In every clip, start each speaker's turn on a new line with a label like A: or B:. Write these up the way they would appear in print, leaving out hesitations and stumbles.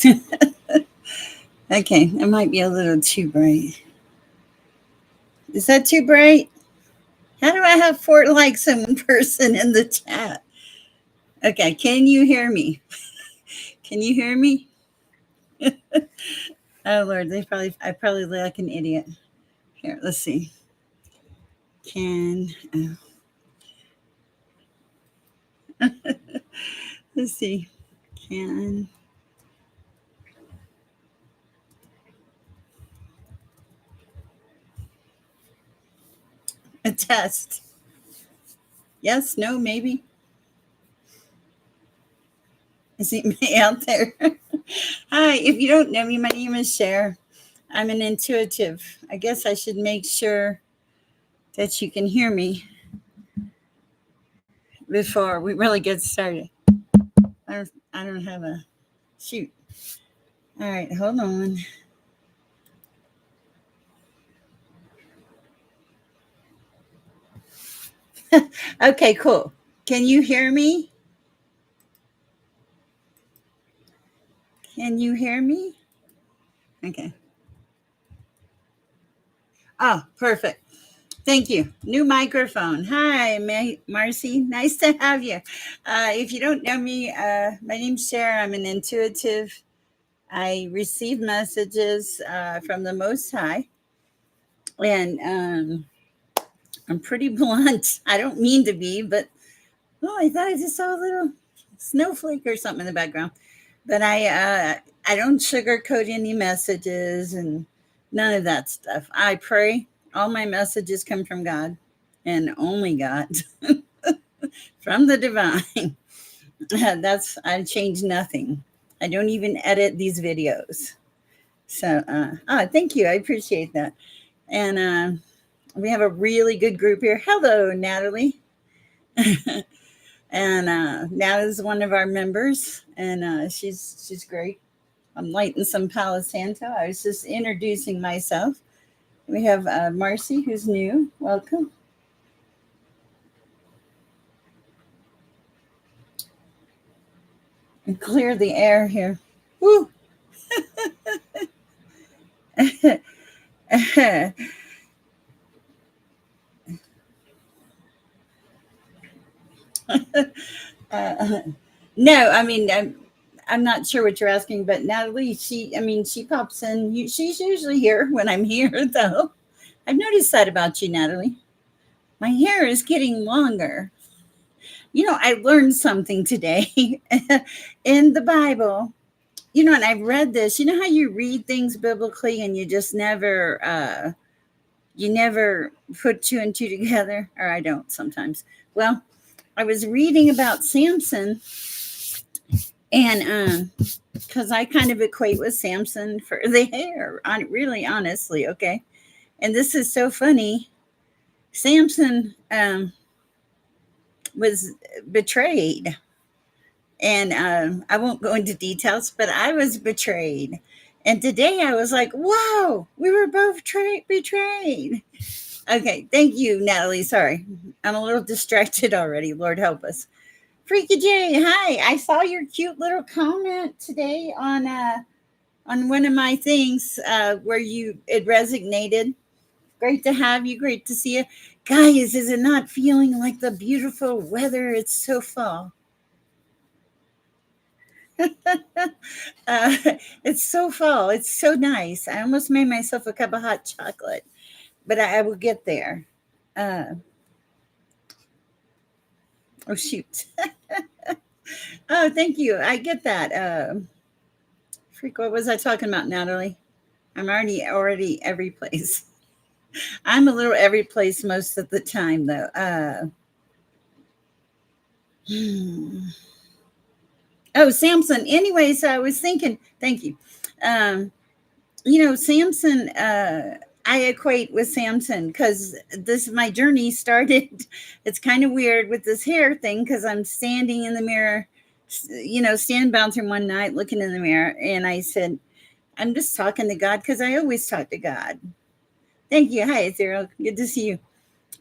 A: Okay, it might be a little too bright. Is that too bright? How do I have 4 likes and one person in the chat? Okay, can you hear me? Can you hear me? Oh Lord, I probably look like an idiot. Here, let's see. Can let's see. Can a test? Yes, no, maybe. Is he out there? Hi, if you don't know me, my name is Sher. I'm an intuitive. I guess I should make sure that you can hear me before we really get started. I don't have a shoot. All right, hold on. Okay, cool. Can you hear me? Can you hear me? Okay. Oh, perfect. Thank you. New microphone. Hi, Marcy. Nice to have you. If you don't know me, my name's Sher. I'm an intuitive. I receive messages from the Most High, and I'm pretty blunt. I don't mean to be, but I thought I just saw a little snowflake or something in the background. But I don't sugarcoat any messages and none of that stuff. I pray. All my messages come from God and only God, from the divine. I change nothing. I don't even edit these videos. So, thank you. I appreciate that. And we have a really good group here. Hello, Natalie. And Natalie's one of our members, and she's great. I'm lighting some Palo Santo. I was just introducing myself. We have Marcy, who's new. Welcome. And clear the air here. Woo! No, I mean, I'm not sure what you're asking, but Natalie, she pops in. She's usually here when I'm here, though. I've noticed that about you, Natalie. My hair is getting longer. I learned something today in the Bible. And I've read this. You know how you read things biblically and you never put two and two together, or I don't sometimes. Well, I was reading about Samson, and because I kind of equate with Samson for the hair, really honestly, okay. And this is so funny. Samson was betrayed, and I won't go into details, but I was betrayed. And today I was like, "Whoa, we were both betrayed." Okay, thank you, Natalie. Sorry, I'm a little distracted already. Lord help us. Freaky J, hi. I saw your cute little comment today on one of my things where it resonated. Great to have you. Great to see you, guys. Is it not feeling like the beautiful weather? It's so fall. uh, it's so fall. It's so nice. I almost made myself a cup of hot chocolate, but I will get there. Uh, oh shoot. Oh, thank you. I get that. Freak, what was I talking about, Natalie? I'm already every place. I'm a little every place most of the time, though. Oh, Samson. Anyways, I was thinking. Thank you. Um, Samson. I equate with Samson because this my journey started. It's kind of weird with this hair thing because I'm standing in the mirror, standing bathroom one night, looking in the mirror, and I said, "I'm just talking to God because I always talk to God." Thank you. Hi, Zero. Good to see you.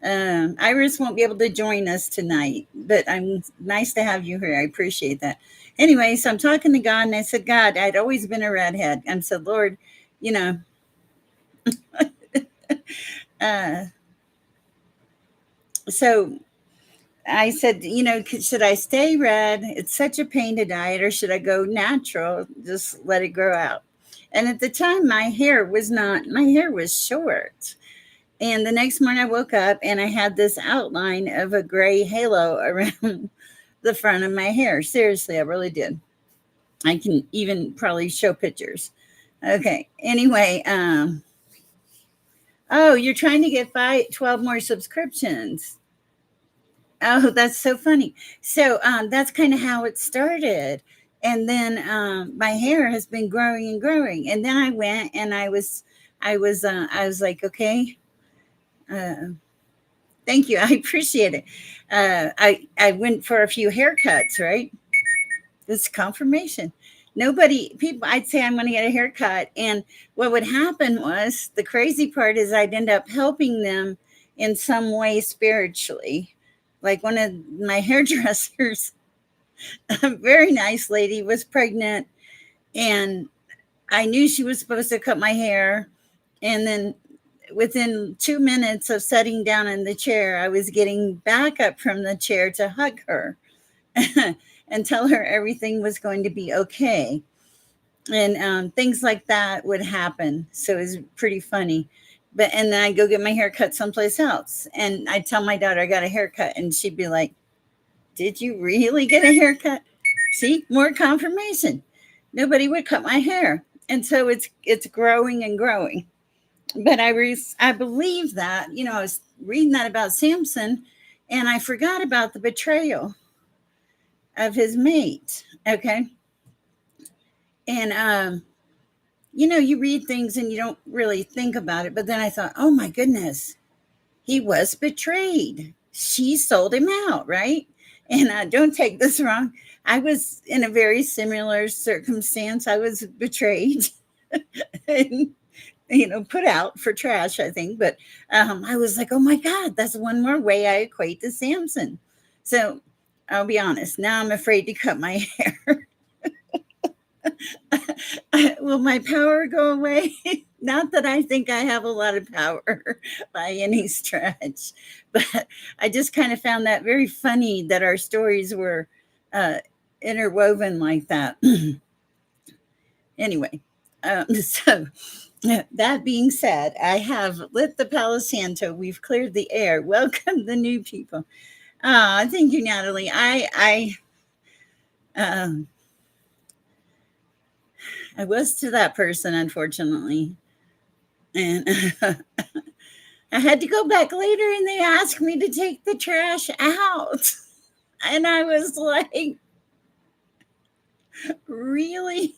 A: Iris won't be able to join us tonight, but I'm nice to have you here. I appreciate that. Anyway, so I'm talking to God, and I said, God, I'd always been a redhead. I said, Lord, you know, uh, so I said, should I stay red? It's such a pain to diet, or should I go natural? Just let it grow out. And at the time, my hair was short. And the next morning I woke up and I had this outline of a gray halo around the front of my hair. Seriously, I really did. I can even probably show pictures. Okay. Anyway, oh, you're trying to get 12 more subscriptions. Oh, that's so funny. So that's kind of how it started. And then my hair has been growing and growing. And then I went and I was like, okay, uh, thank you. I appreciate it. I went for a few haircuts, right? It's confirmation. Nobody, people, I'd say I'm going to get a haircut. And what would happen was the crazy part is I'd end up helping them in some way spiritually. Like one of my hairdressers, a very nice lady, was pregnant, and I knew she was supposed to cut my hair. And then within 2 minutes of sitting down in the chair, I was getting back up from the chair to hug her and tell her everything was going to be okay. And things like that would happen. So it was pretty funny. And then I'd go get my hair cut someplace else. And I'd tell my daughter I got a haircut, and she'd be like, did you really get a haircut? See, more confirmation. Nobody would cut my hair. And so it's growing and growing. But I believe that, I was reading that about Samson, and I forgot about the betrayal of his mate. Okay. And you read things and you don't really think about it, but then I thought, oh my goodness, he was betrayed. She sold him out, right? And don't take this wrong, I was in a very similar circumstance. I was betrayed and put out for trash, I think. But I was like, oh my God, that's one more way I equate to Samson. So I'll be honest, now I'm afraid to cut my hair. Will my power go away? Not that I think I have a lot of power by any stretch, but I just kind of found that very funny that our stories were uh, interwoven like that. Anyway, so that being said, I have lit the Palo Santo. We've cleared the air. Welcome the new people. Thank you, Natalie. Um, I was to that person, unfortunately, and I had to go back later, and they asked me to take the trash out, and I was like, really?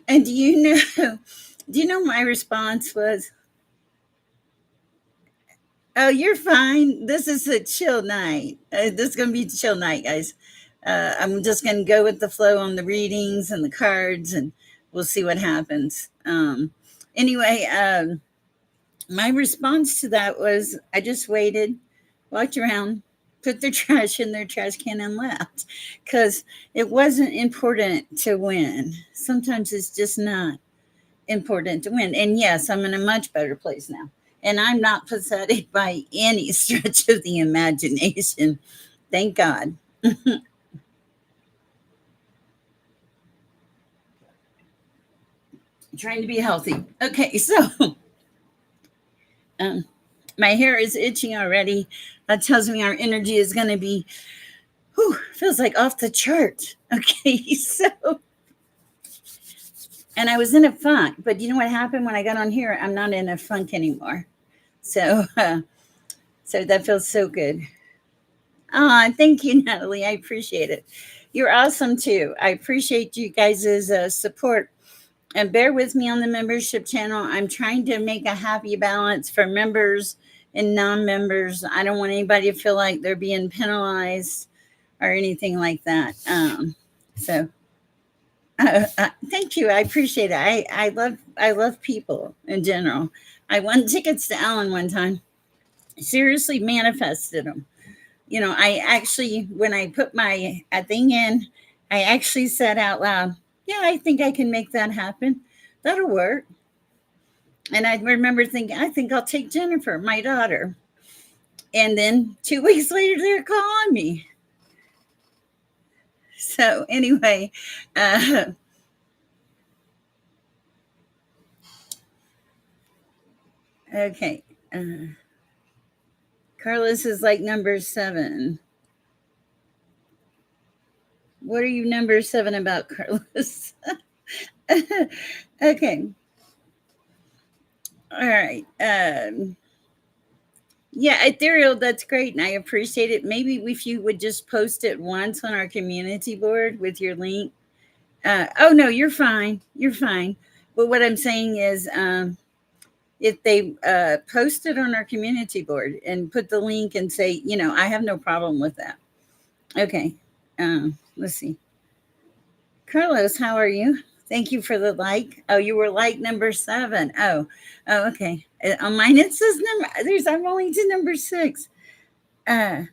A: And do you know my response was, oh, you're fine. This is a chill night. This is going to be a chill night, guys. I'm just going to go with the flow on the readings and the cards, and we'll see what happens. Anyway, my response to that was I just waited, walked around, put their trash in their trash can, and left, because it wasn't important to win. Sometimes it's just not important to win. And yes, I'm in a much better place now. And I'm not pathetic by any stretch of the imagination. Thank God. Trying to be healthy. Okay, so um, my hair is itching already. That tells me our energy is going to be, feels like off the chart. Okay, so, and I was in a funk, but you know what happened when I got on here? I'm not in a funk anymore. So, so that feels so good. Thank you, Natalie. I appreciate it. You're awesome too. I appreciate you guys' support. And bear with me on the membership channel. I'm trying to make a happy balance for members and non-members. I don't want anybody to feel like they're being penalized or anything like that. So Thank you. I appreciate it. I love people in general. I won tickets to Ellen one time. Seriously manifested them. I actually, when I put my thing in, I actually said out loud, "Yeah, I think I can make that happen. That'll work." And I remember thinking, "I think I'll take Jennifer, my daughter." And then 2 weeks later, they're calling me. So anyway, uh, okay. Uh, Carlos is like number 7. What are you number 7 about, Carlos? Okay. All right. Yeah, ethereal. That's great, and I appreciate it. Maybe if you would just post it once on our community board with your link. Oh no, you're fine. You're fine. But what I'm saying is, if they post it on our community board and put the link and say, I have no problem with that. Okay. Let's see. Carlos, how are you? Thank you for the like. Oh, you were like number 7. Oh, okay. On mine it says I'm only to number 6. Uh,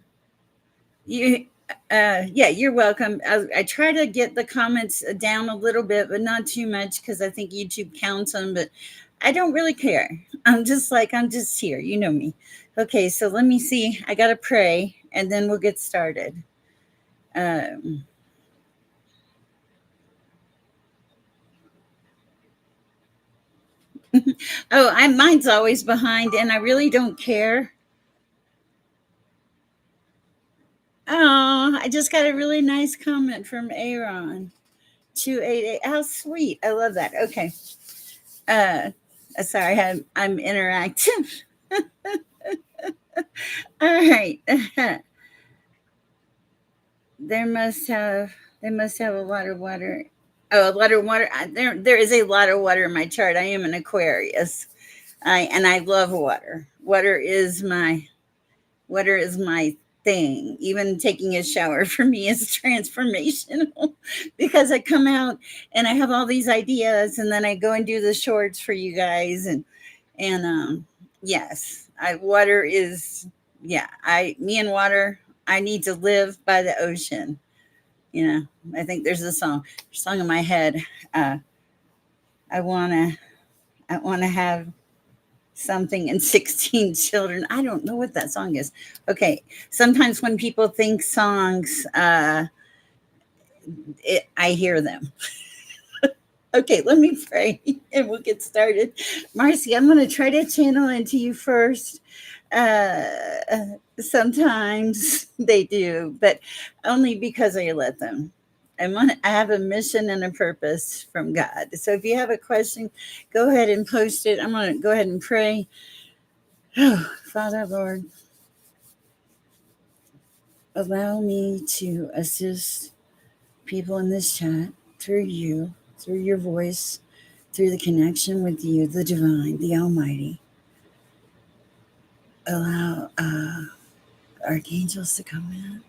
A: you, yeah, you're welcome. I try to get the comments down a little bit, but not too much because I think YouTube counts them. But I don't really care. I'm just here. You know me. Okay, so let me see. I gotta pray, and then we'll get started. Um, mine's always behind, and I really don't care. Oh, I just got a really nice comment from Aaron. 288. How sweet. I love that. Okay. Uh, sorry, I'm interactive. All right. there must have they must have a lot of water. Oh, a lot of water. There is a lot of water in my chart. I am an Aquarius. I love water. Water is my thing. Even taking a shower for me is transformational because I come out and I have all these ideas, and then I go and do the shorts for you guys, and yes, I water is yeah. I me and water. I need to live by the ocean. I think there's a song in my head. Uh, I wanna I wanna have something and 16 children. I don't know what that song is. Okay. Sometimes when people think songs, I hear them. Okay, let me pray and we'll get started. Marcy, I'm going to try to channel into you first. Sometimes they do, but only because I let them. I have a mission and a purpose from God. So if you have a question, go ahead and post it. I'm going to go ahead and pray. Oh, Father, Lord, allow me to assist people in this chat through you, through your voice, through the connection with you, the divine, the almighty. Allow archangels to come in,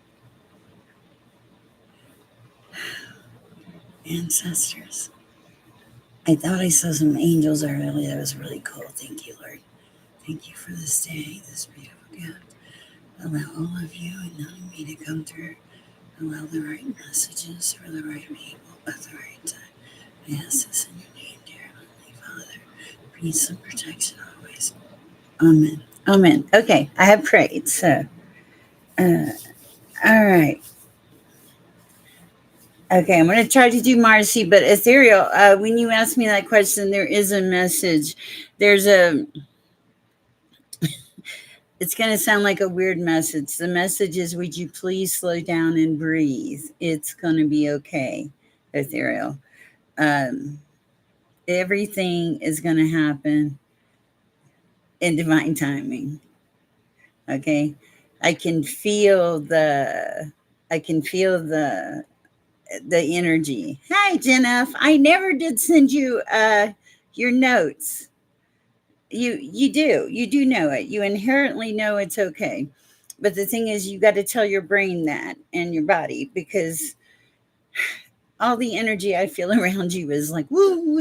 A: ancestors. I thought I saw some angels earlier. That was really cool. Thank you, Lord. Thank you for this day, this beautiful gift. Allow all of you and knowing me to come through. Allow the right messages for the right people at the right time. I ask this in your name, dear Heavenly Father. Peace and protection always. Amen. Amen. Okay, I have prayed. So, uh, all right. Okay, I'm going to try to do Marcy, but ethereal. When you ask me that question, there is a message. There's a. It's going to sound like a weird message. The message is, would you please slow down and breathe? It's going to be okay, ethereal. Um, Everything is going to happen in divine timing. Okay, I can feel the. I can feel the energy. Hi, Jennifer. I never did send you your notes. You do know it. You inherently know it's okay. But the thing is, you got to tell your brain that and your body because all the energy I feel around you is like, woo,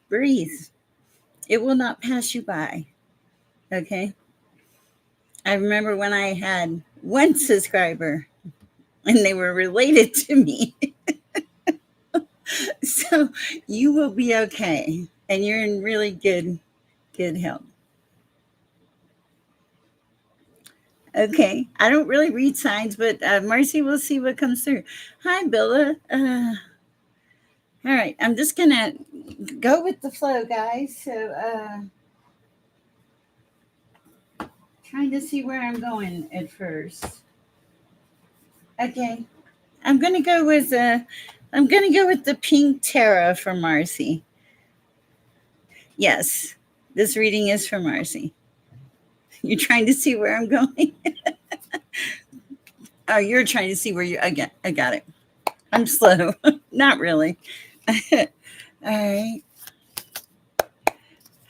A: breathe. It will not pass you by. Okay. I remember when I had one subscriber and they were related to me. So you will be okay. And you're in really good health. Okay. I don't really read signs, but Marcy, we'll see what comes through. Hi, Billa. All right. I'm just going to go with the flow, guys. So, trying to see where I'm going at first. Okay. I'm going to go with the pink tarot for Marcy. Yes. This reading is for Marcy. You're trying to see where I'm going? Oh, you're trying to see where I got it. I'm slow. Not really. All right.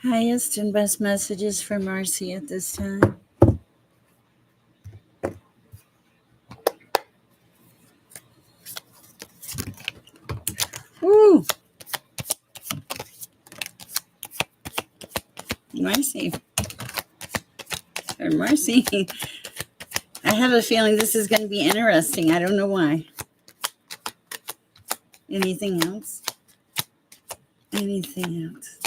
A: Highest and best messages for Marcy at this time. Woo! Marcy. Or Marcy. I have a feeling this is going to be interesting. I don't know why. Anything else? Anything else?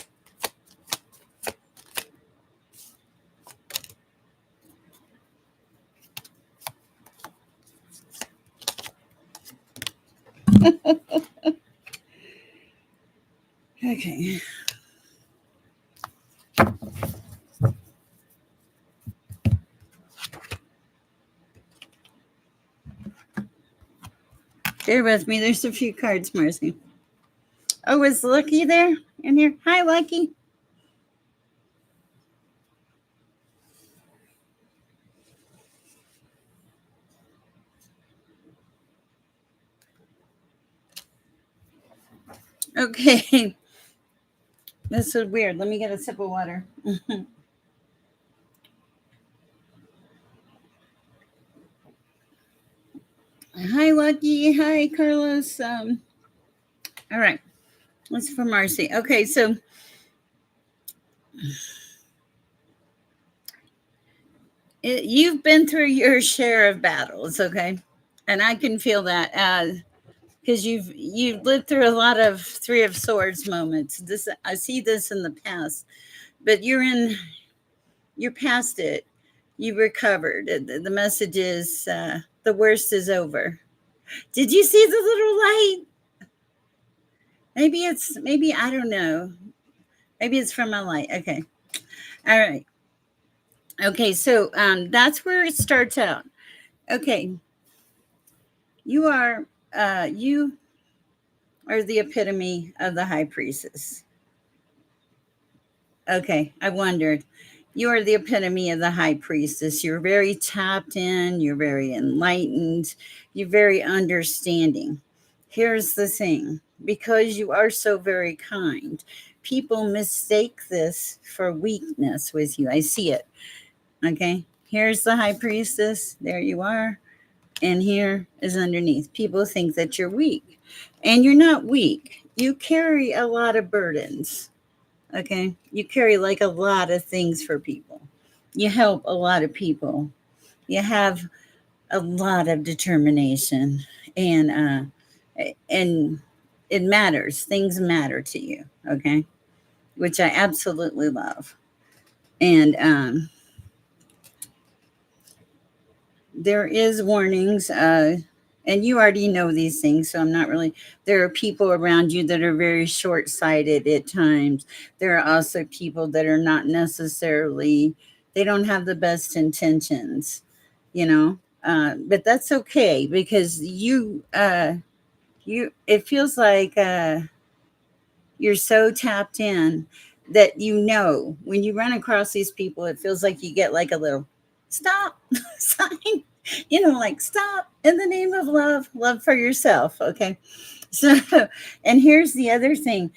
A: Okay. Bear with me. There's a few cards, Marcy. Oh, is Lucky there in here? Hi, Lucky. Okay. This is weird. Let me get a sip of water. Hi, Lucky. Hi, Carlos. All right. What's for Marcy? Okay, so you've been through your share of battles, okay? And I can feel that because you've lived through a lot of Three of Swords moments. This I see this in the past, but you're past it. You recovered. The message is the worst is over. Did you see the little light? Maybe I don't know. Maybe it's from my light. Okay. All right. Okay, so that's where it starts out. Okay. You are you are the epitome of the high priestess. Okay, I wondered. You are the epitome of the high priestess. You're very tapped in, you're very enlightened, you're very understanding. Here's the thing, because you are so very kind, people mistake this for weakness with you. I see it. Okay, here's the high priestess. There you are. And here is underneath. People think that you're weak, and you're not weak. You carry a lot of burdens. Okay. You carry like a lot of things for people. You help a lot of people. You have a lot of determination, and it matters. Things matter to you. Okay. Which I absolutely love. And there is warnings, and you already know these things, so I'm not really. There are people around you that are very short-sighted at times. There are also people that are not necessarily, they don't have the best intentions, you know. But that's okay, because you it feels like you're so tapped in that, you know, when you run across these people, it feels like you get like a little stop sign, you know, like stop in the name of love for yourself. Okay. So, and here's the other thing.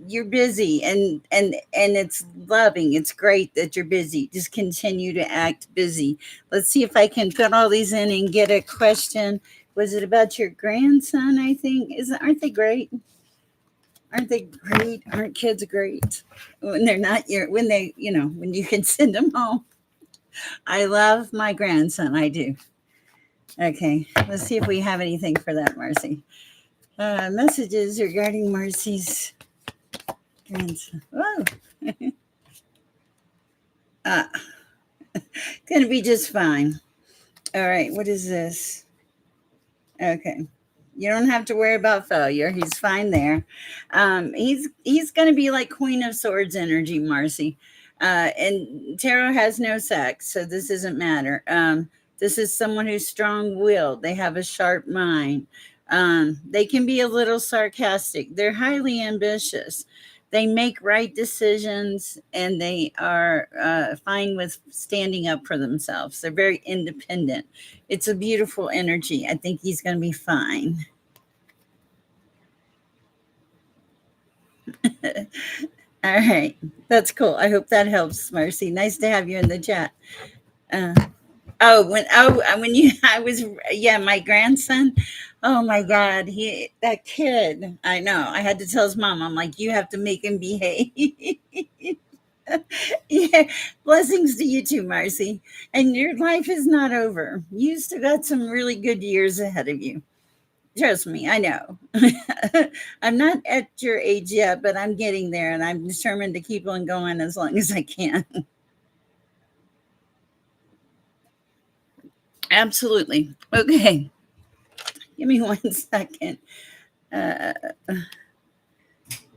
A: You're busy, and it's loving. It's great that you're busy. Just continue to act busy. Let's see if I can put all these in and get a question Was it about your grandson? I think aren't they great? Aren't they great? Aren't kids great when they're not your when they when you can send them home? I love my grandson. I do. Okay, let's see if we have anything for that, Marcy. Messages regarding Marcy's grandson. Whoa, ah, gonna be just fine. All right, what is this? Okay. You don't have to worry about failure. He's fine there. He's going to be like Queen of Swords energy, Marcy. And tarot has no sex, so this doesn't matter. This is someone who's strong-willed. They have a sharp mind. They can be a little sarcastic. They're highly ambitious. They make right decisions, and they are fine with standing up for themselves. They're very independent. It's a beautiful energy. I think he's going to be fine. All right. That's cool. I hope that helps, Marcy. Nice to have you in the chat. Uh, when you I was yeah, my grandson. Oh my God, that kid. I know. I had to tell his mom. I'm like, you have to make him behave. Yeah. Blessings to you too, Marcy. And your life is not over. You still got some really good years ahead of you. Trust me, I know. I'm not at your age yet, but I'm getting there, and I'm determined to keep on going as long as I can. Absolutely. Okay. Give me 1 second. Uh,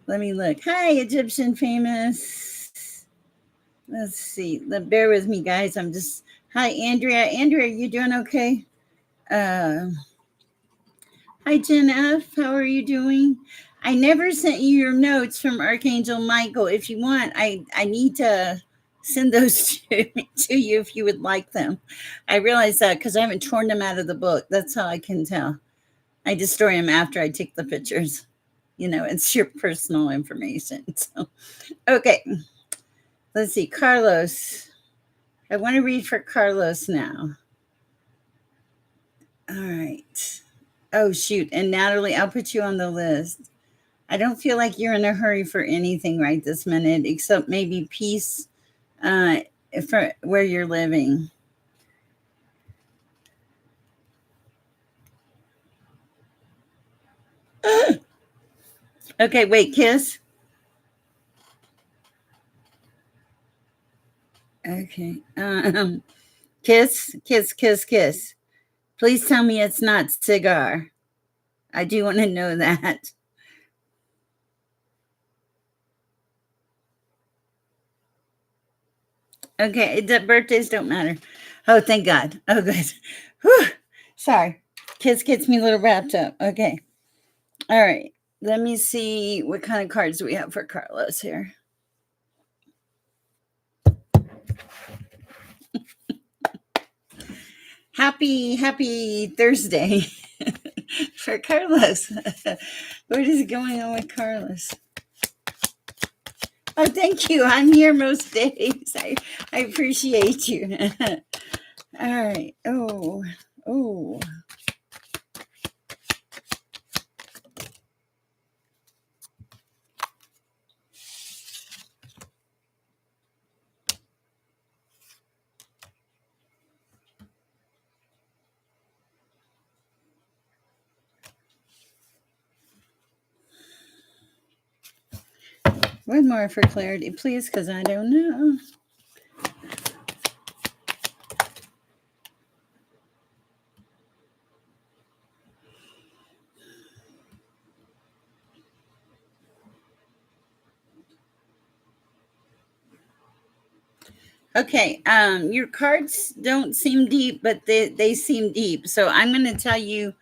A: let me look. Hi, Egyptian famous. Let's see. Bear with me, guys. Hi, Andrea. Andrea, you doing okay? Uh, Hi, Jen F. How are you doing? I never sent you your notes from Archangel Michael. If you want, I need to send those to you if you would like them. I realize that because I haven't torn them out of the book. That's how I can tell. I destroy them after I take the pictures. It's your personal information. So, okay. Let's see. Carlos. I want to read for Carlos now. All right. Oh, shoot. And Natalie, I'll put you on the list. I don't feel like you're in a hurry for anything right this minute, except maybe peace uh, for where you're living. Okay, wait, kiss. Okay. Kiss, kiss, kiss, kiss. Please tell me it's not cigar. I do want to know that. Okay, the birthdays don't matter. Oh, thank God. Oh, good. Whew. Sorry. Kiss gets me a little wrapped up. Okay. All right. Let me see what kind of cards we have for Carlos here. Happy Thursday for Carlos. What is going on with Carlos? Oh, thank you. I'm here most days. I appreciate you. All right. Oh. One more for clarity, please, because I don't know. Okay, your cards don't seem deep, but they seem deep. So I'm going to tell you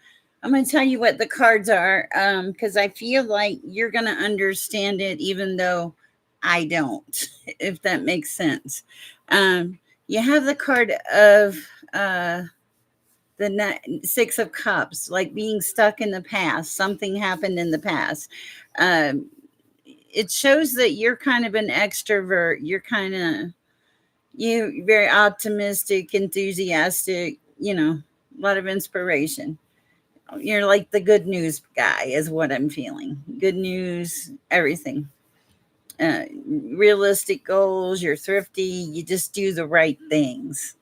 A: what the cards are, because I feel like you're going to understand it, even though I don't, if that makes sense. You have the card of the Six of Cups, like being stuck in the past. Something happened in the past. Um, it shows that you're kind of an extrovert. You're very optimistic, enthusiastic, a lot of inspiration. You're like the good news guy, is what I'm feeling. Good news, everything. Realistic goals. You're thrifty. You just do the right things.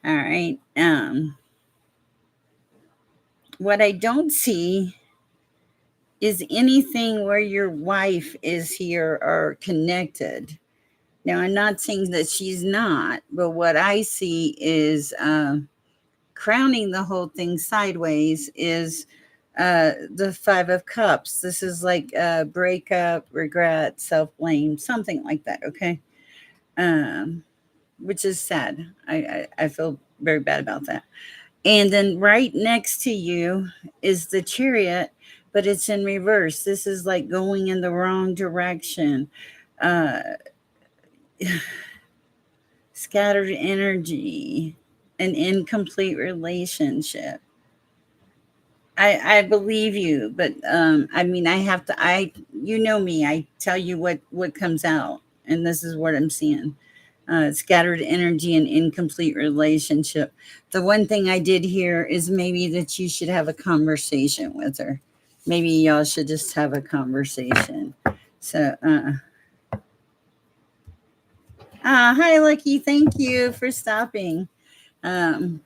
A: All right. What I don't see is anything where your wife is here or connected. Now, I'm not saying that she's not, but what I see is crowning the whole thing sideways is the Five of Cups. This is like breakup, regret, self blame, something like that. Okay. Um, which is sad. I feel very bad about that. And then right next to you is the Chariot, but it's in reverse. This is like going in the wrong direction. Uh, Scattered energy, an incomplete relationship. I believe you, but I mean, I have to. You know me. I tell you what comes out, and this is what I'm seeing. Scattered energy and incomplete relationship. The one thing I did hear is maybe that you should have a conversation with her. Maybe y'all should just have a conversation. So, hi, Lucky. Thank you for stopping. Um,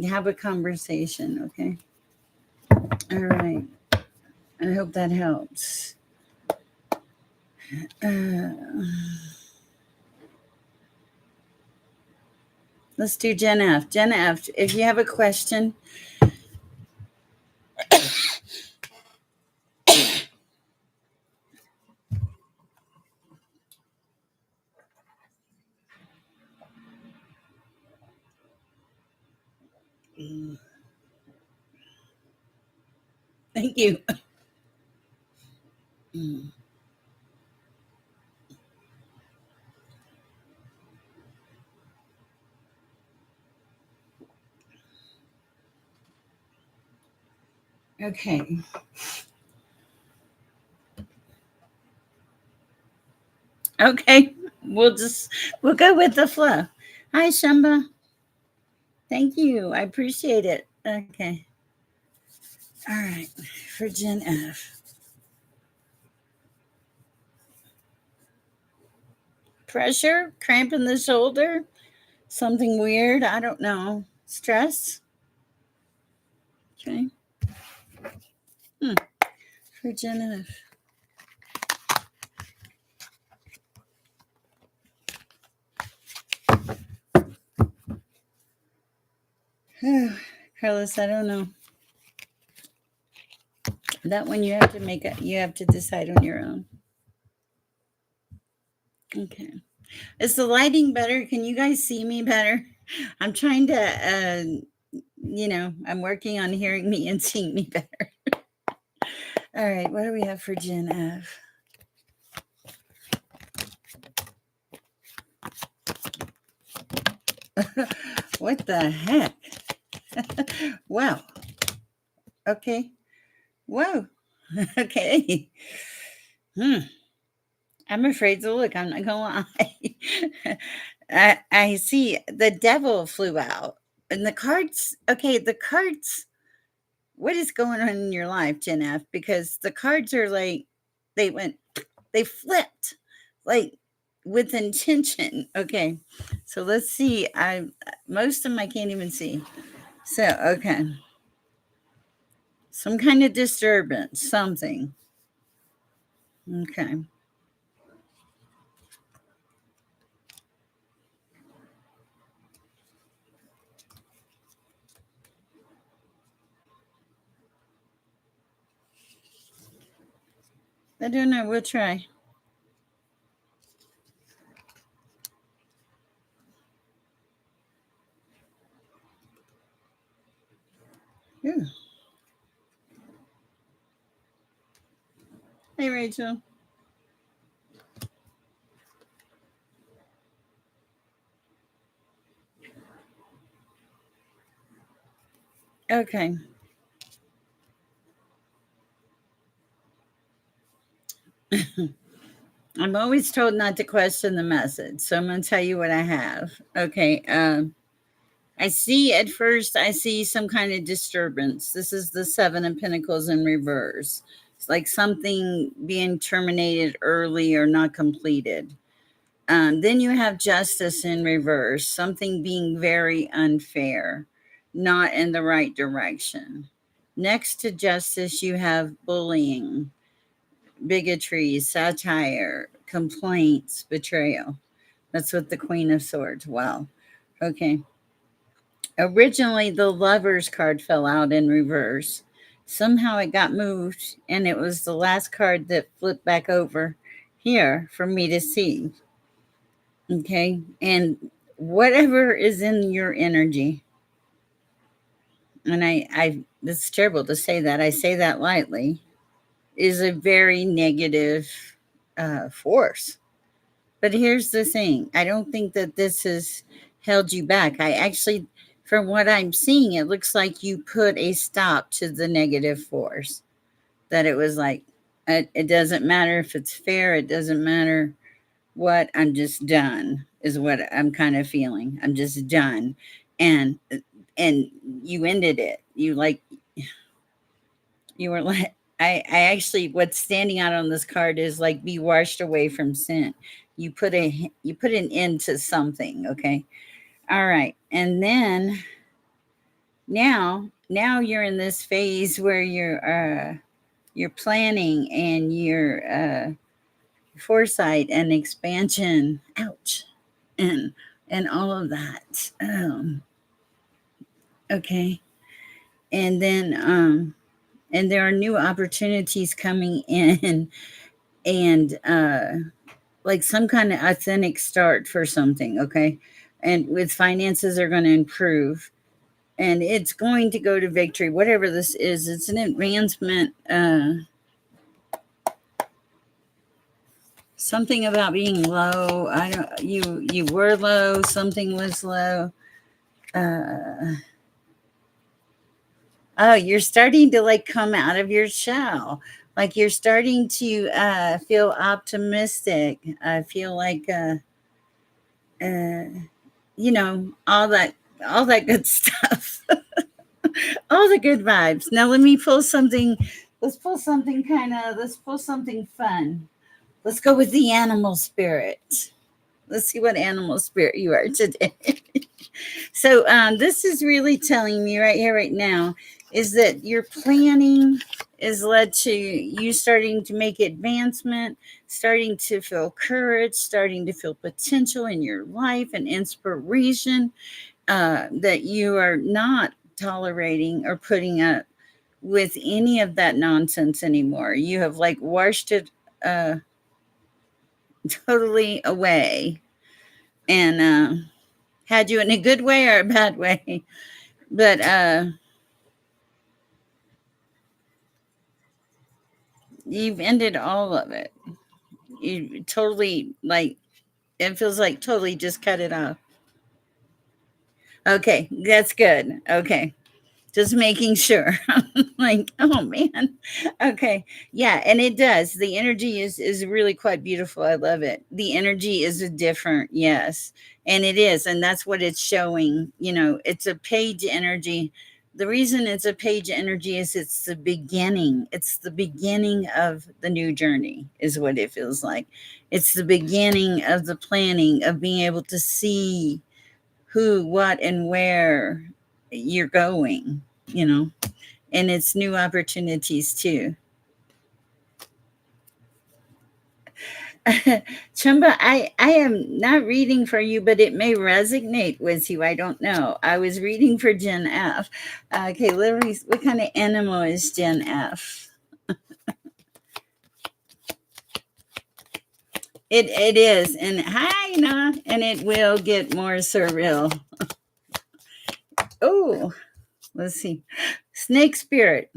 A: have a conversation, okay? All right. I hope that helps. Uh, let's do Gen F. Gen F, if you have a question, thank you. Okay. Okay. We'll go with the flow. Hi, Shamba. Thank you. I appreciate it. Okay. All right. For Gen F. Pressure, cramp in the shoulder, something weird. I don't know. Stress. Okay. Hmm. For Gen F. Carlos, I don't know. That one you have to make it. You have to decide on your own. Okay. Is the lighting better? Can you guys see me better? I'm trying to, I'm working on hearing me and seeing me better. All right. What do we have for Gen F? What the heck? Wow. Okay. Whoa. Okay. Hmm. I'm afraid to look. I'm not gonna lie. I see the devil flew out, and the cards. Okay, the cards. What is going on in your life, Gen F? Because the cards are like they went, they flipped, like with intention. Okay, so let's see. I most of them I can't even see. So okay, some kind of disturbance, something. Okay. I don't know. We'll try. Ooh. Hey, Rachel. Okay. I'm always told not to question the message, so I'm going to tell you what I have. Okay. I see at first, I see some kind of disturbance. This is the Seven of Pentacles in reverse. It's like something being terminated early or not completed. Then you have Justice in reverse, something being very unfair, not in the right direction. Next to Justice, you have bullying, bigotry, satire, complaints, betrayal. That's what the Queen of Swords. Wow. Okay. Originally, the Lovers card fell out in reverse. Somehow it got moved, and it was the last card that flipped back over here for me to see. Okay. And whatever is in your energy, and it's terrible to say that, I say that lightly, is a very negative force. But here's the thing, I don't think that this has held you back. I actually, from what I'm seeing, it looks like you put a stop to the negative force. That it was like, it doesn't matter if it's fair, it doesn't matter what, I'm just done, is what I'm kind of feeling. I'm just done. And you ended it. You were like, I actually, what's standing out on this card is like, be washed away from sin. You put an end to something. Okay. All right. And then now you're in this phase where you're planning, and you're foresight and expansion. Ouch. And all of that. Okay. And then and there are new opportunities coming in, and like some kind of authentic start for something. Okay. And with finances are going to improve, and it's going to go to victory. Whatever this is, it's an advancement. Something about being low. I don't. You were low. Something was low. Uh, oh, you're starting to like come out of your shell. Like you're starting to feel optimistic. I feel like uh, all that good stuff. All the good vibes. Now let me pull something. Let's pull something let's pull something fun. Let's go with the animal spirit. Let's see what animal spirit you are today. So this is really telling me right here, right now, is that your planning is led to you starting to make advancement, starting to feel courage, starting to feel potential in your life and inspiration, that you are not tolerating or putting up with any of that nonsense anymore. You have like washed it totally away, and had you in a good way or a bad way. But you've ended all of it. You totally, like, it feels like totally just cut it off. Okay, that's good. Okay. Just making sure. Like, oh man. Okay. Yeah, and it does. The energy is really quite beautiful. I love it. The energy is different, yes. And it is, and that's what it's showing. It's a page energy. The reason it's a page energy is it's the beginning. It's the beginning of the new journey, is what it feels like. It's the beginning of the planning, of being able to see who, what, and where you're going, you know, and it's new opportunities too. Chumba, I am not reading for you, but it may resonate with you. I don't know. I was reading for Gen F. Okay, Lily, what kind of animal is Gen F? It is, and hi, nah, and it will get more surreal. Oh, let's see. Snake spirit.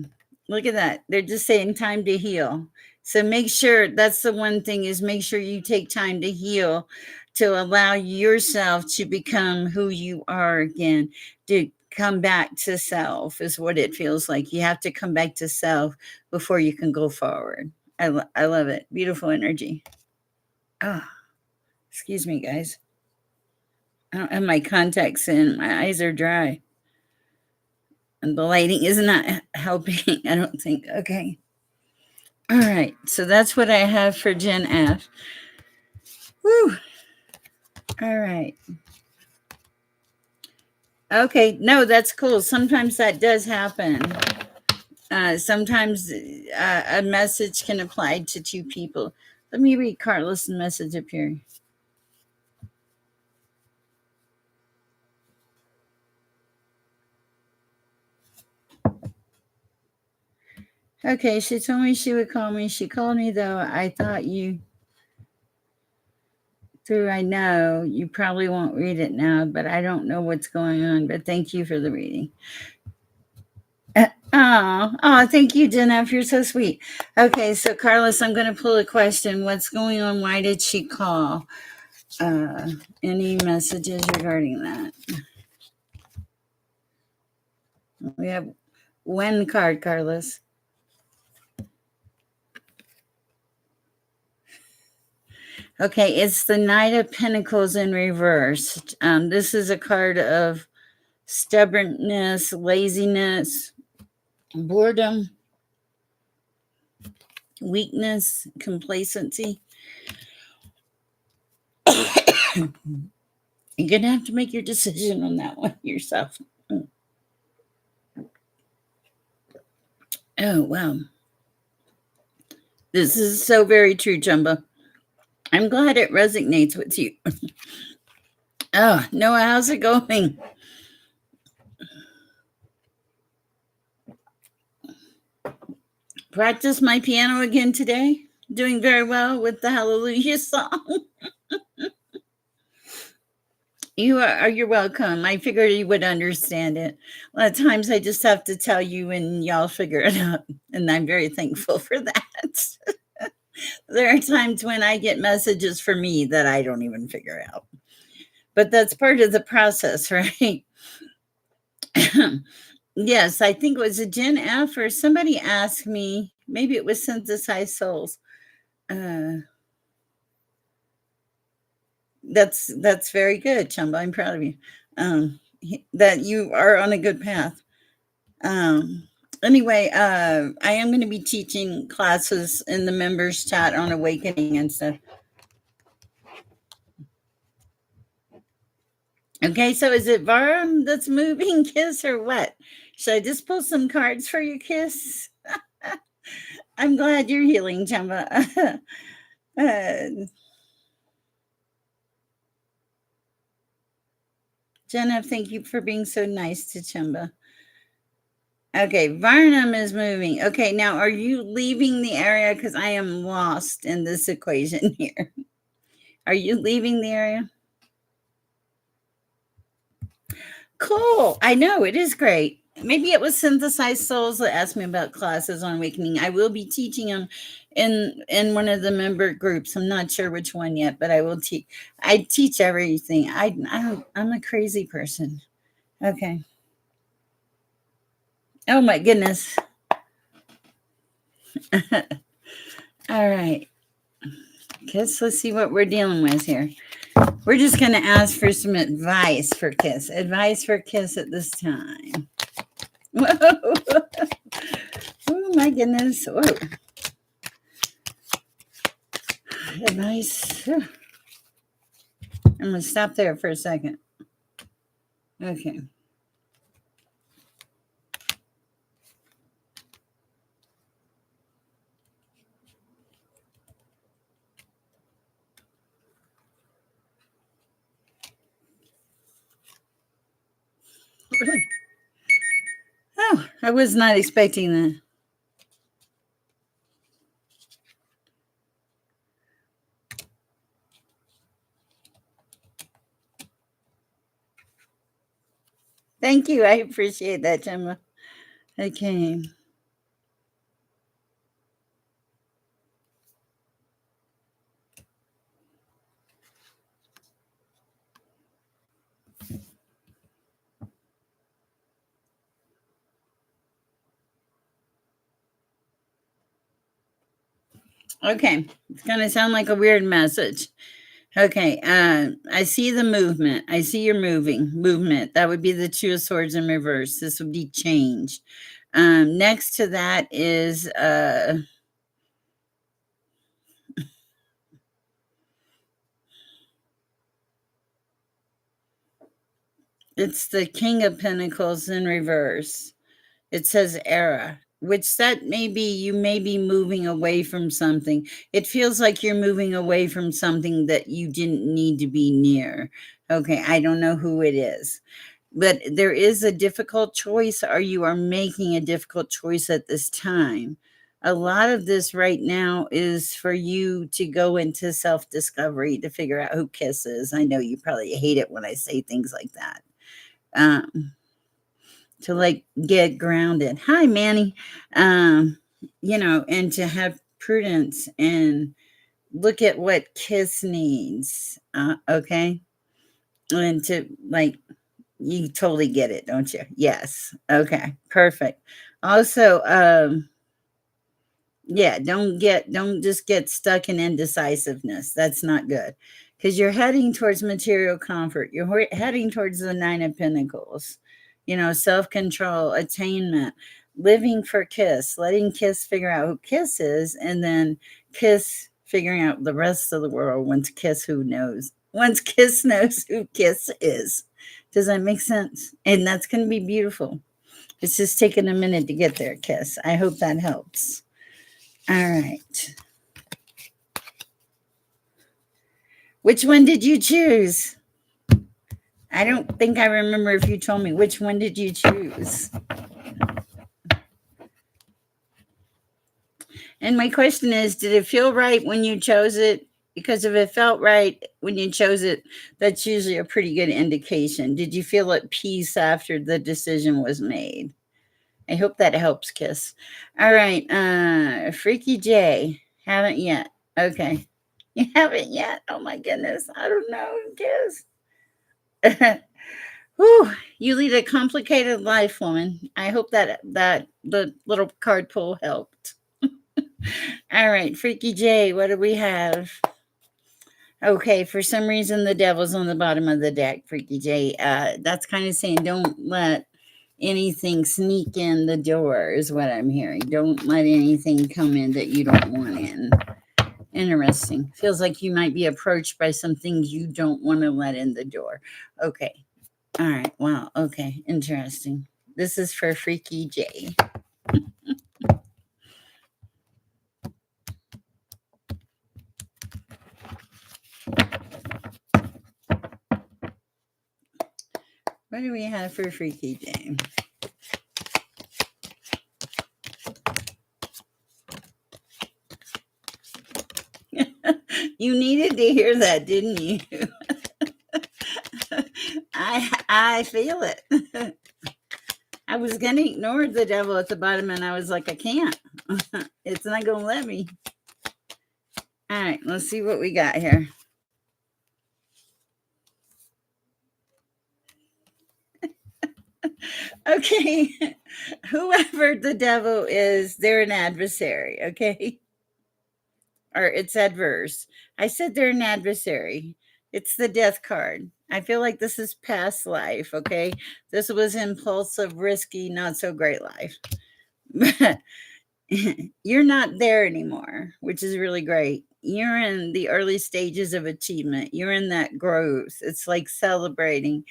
A: Look at that. They're just saying time to heal. So make sure, that's the one thing, is make sure you take time to heal, to allow yourself to become who you are again, to come back to self, is what it feels like. You have to come back to self before you can go forward. I love it. Beautiful energy. Oh, excuse me, guys. I don't have my contacts in. My eyes are dry. And the lighting is not helping, I don't think. Okay. All right. So that's what I have for Gen F. Woo. All right. Okay. No, that's cool. Sometimes that does happen. Sometimes a message can apply to two people. Let me read Carlos' message up here. Okay, she told me she would call me. She called me though. I thought you through. I know you probably won't read it now, but I don't know what's going on. But thank you for the reading. Thank you, Jenna. You're so sweet. Okay, so Carlos, I'm going to pull a question. What's going on? Why did she call? Any messages regarding that? We have one card, Carlos. Okay, it's the Knight of Pentacles in reverse. This is a card of stubbornness, laziness, boredom, weakness, complacency. You're going to have to make your decision on that one yourself. Oh, wow. This is so very true, Jumbo. I'm glad it resonates with you. Oh, Noah, how's it going? Practice my piano again today. Doing very well with the Hallelujah song. You're welcome. I figured you would understand it. A lot of times I just have to tell you and y'all figure it out. And I'm very thankful for that. There are times when I get messages for me that I don't even figure out. But that's part of the process, right? Yes, I think it was a Gen F or somebody asked me, maybe it was Synthesized Souls. That's very good, Chumba. I'm proud of you. That you are on a good path. Anyway, I am going to be teaching classes in the members chat on awakening and stuff. Okay, so is it Varum that's moving, Kiss, or what? Should I just pull some cards for you, Kiss? I'm glad you're healing, Chumba. Jenna, thank you for being so nice to Chumba. Okay, Varnum is moving. Okay, now are you leaving the area? Because I am lost in this equation here. Are you leaving the area? Cool. I know it is great. Maybe it was Synthesized Souls that asked me about classes on awakening. I will be teaching them in one of the member groups. I'm not sure which one yet, but I will teach. I teach everything. I'm a crazy person. Okay. Oh my goodness. All right. Kiss, let's see what we're dealing with here. We're just going to ask for some advice for Kiss. Advice for Kiss at this time. Whoa. Oh my goodness. Whoa. Advice. I'm going to stop there for a second. Okay. Oh, I was not expecting that. Thank you. I appreciate that, Gemma. Okay. Okay. It's going to sound like a weird message. Okay, I see the movement. I see your movement. That would be the Two of Swords in reverse. This would be change. Next to that is it's the King of Pentacles in reverse. It says era, which that may be you may be moving away from something. It feels like you're moving away from something that you didn't need to be near. Okay, I don't know who it is, but there is a difficult choice, or you are making a difficult choice at this time. A lot of this right now is for you to go into self discovery to figure out who Kiss is. I know you probably hate it when I say things like that. Um, to like get grounded. Hi, Manny. Um, and to have prudence and look at what Kiss needs. Okay. And to like, you totally get it, don't you? Yes. Okay. Perfect. Also, yeah, don't just get stuck in indecisiveness. That's not good. Because you're heading towards material comfort. You're heading towards the Nine of Pentacles. Self-control, attainment, living for Kiss, letting Kiss figure out who Kiss is, and then Kiss figuring out the rest of the world once Kiss knows who Kiss is. Does that make sense? And that's going to be beautiful. It's just taking a minute to get there, Kiss. I hope that helps. All right. Which one did you choose? I don't think I remember if you told me. Which one did you choose? And my question is, did it feel right when you chose it? Because if it felt right when you chose it, that's usually a pretty good indication. Did you feel at peace after the decision was made? I hope that helps, Kiss. All right. Freaky J. Haven't yet. Okay. You haven't yet? Oh my goodness. I don't know, Kiss. Whew, you lead a complicated life, woman. I hope that the little card pull helped. All right, Freaky J, what do we have? Okay, for some reason the devil's on the bottom of the deck, Freaky J. That's kind of saying don't let anything sneak in the door, is what I'm hearing. Don't let anything come in that you don't want in. Interesting. Feels like you might be approached by some things you don't want to let in the door. Okay. All right. Wow. Okay. Interesting. This is for Freaky J. What do we have for Freaky J? You needed to hear that, didn't you? I feel it. I was gonna ignore the devil at the bottom, and I was like, I can't. It's not gonna let me. All right, let's see what we got here. Okay, whoever the devil is, they're an adversary. Okay, or it's adverse. I said they're an adversary. It's the death card. I feel like this is past life. Okay, this was impulsive, risky, not so great life. You're not there anymore, which is really great. You're in the early stages of achievement. You're in that growth. It's like celebrating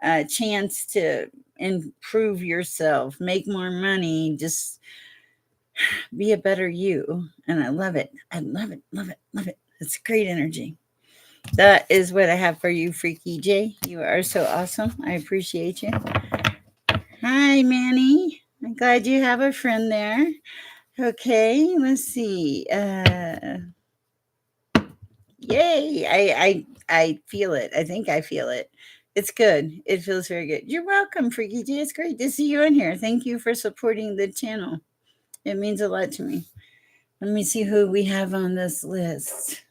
A: a chance to improve yourself, make more money, just be a better you. And I love it. I love it. Love it. Love it. It's great energy. That is what I have for you, Freaky J. You are so awesome. I appreciate you. Hi, Manny. I'm glad you have a friend there. Okay, let's see. Yay! I feel it. I think I feel it. It's good. It feels very good. You're welcome, Freaky J. It's great to see you in here. Thank you for supporting the channel. It means a lot to me. Let me see who we have on this list.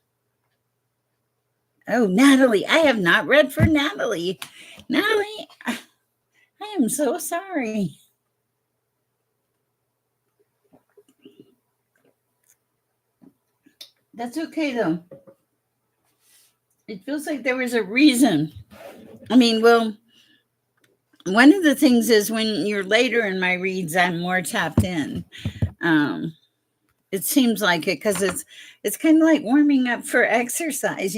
A: Oh, Natalie. I have not read for Natalie. Natalie, I am so sorry. That's okay though. It feels like there was a reason. I mean, well, one of the things is when you're later in my reads, I'm more tapped in. Um, it seems like it because it's kind of like warming up for exercise.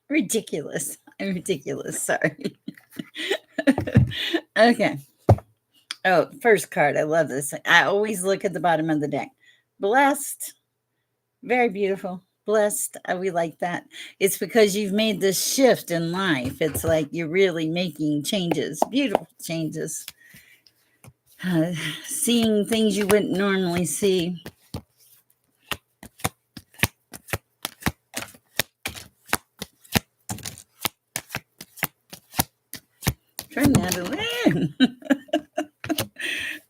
A: Ridiculous. I'm ridiculous. Sorry. Okay. Oh, first card. I love this. I always look at the bottom of the deck. Blessed. Very beautiful. Blessed. We like that. It's because you've made this shift in life. It's like you're really making changes, beautiful changes, uh, seeing things you wouldn't normally see. Try Natalie.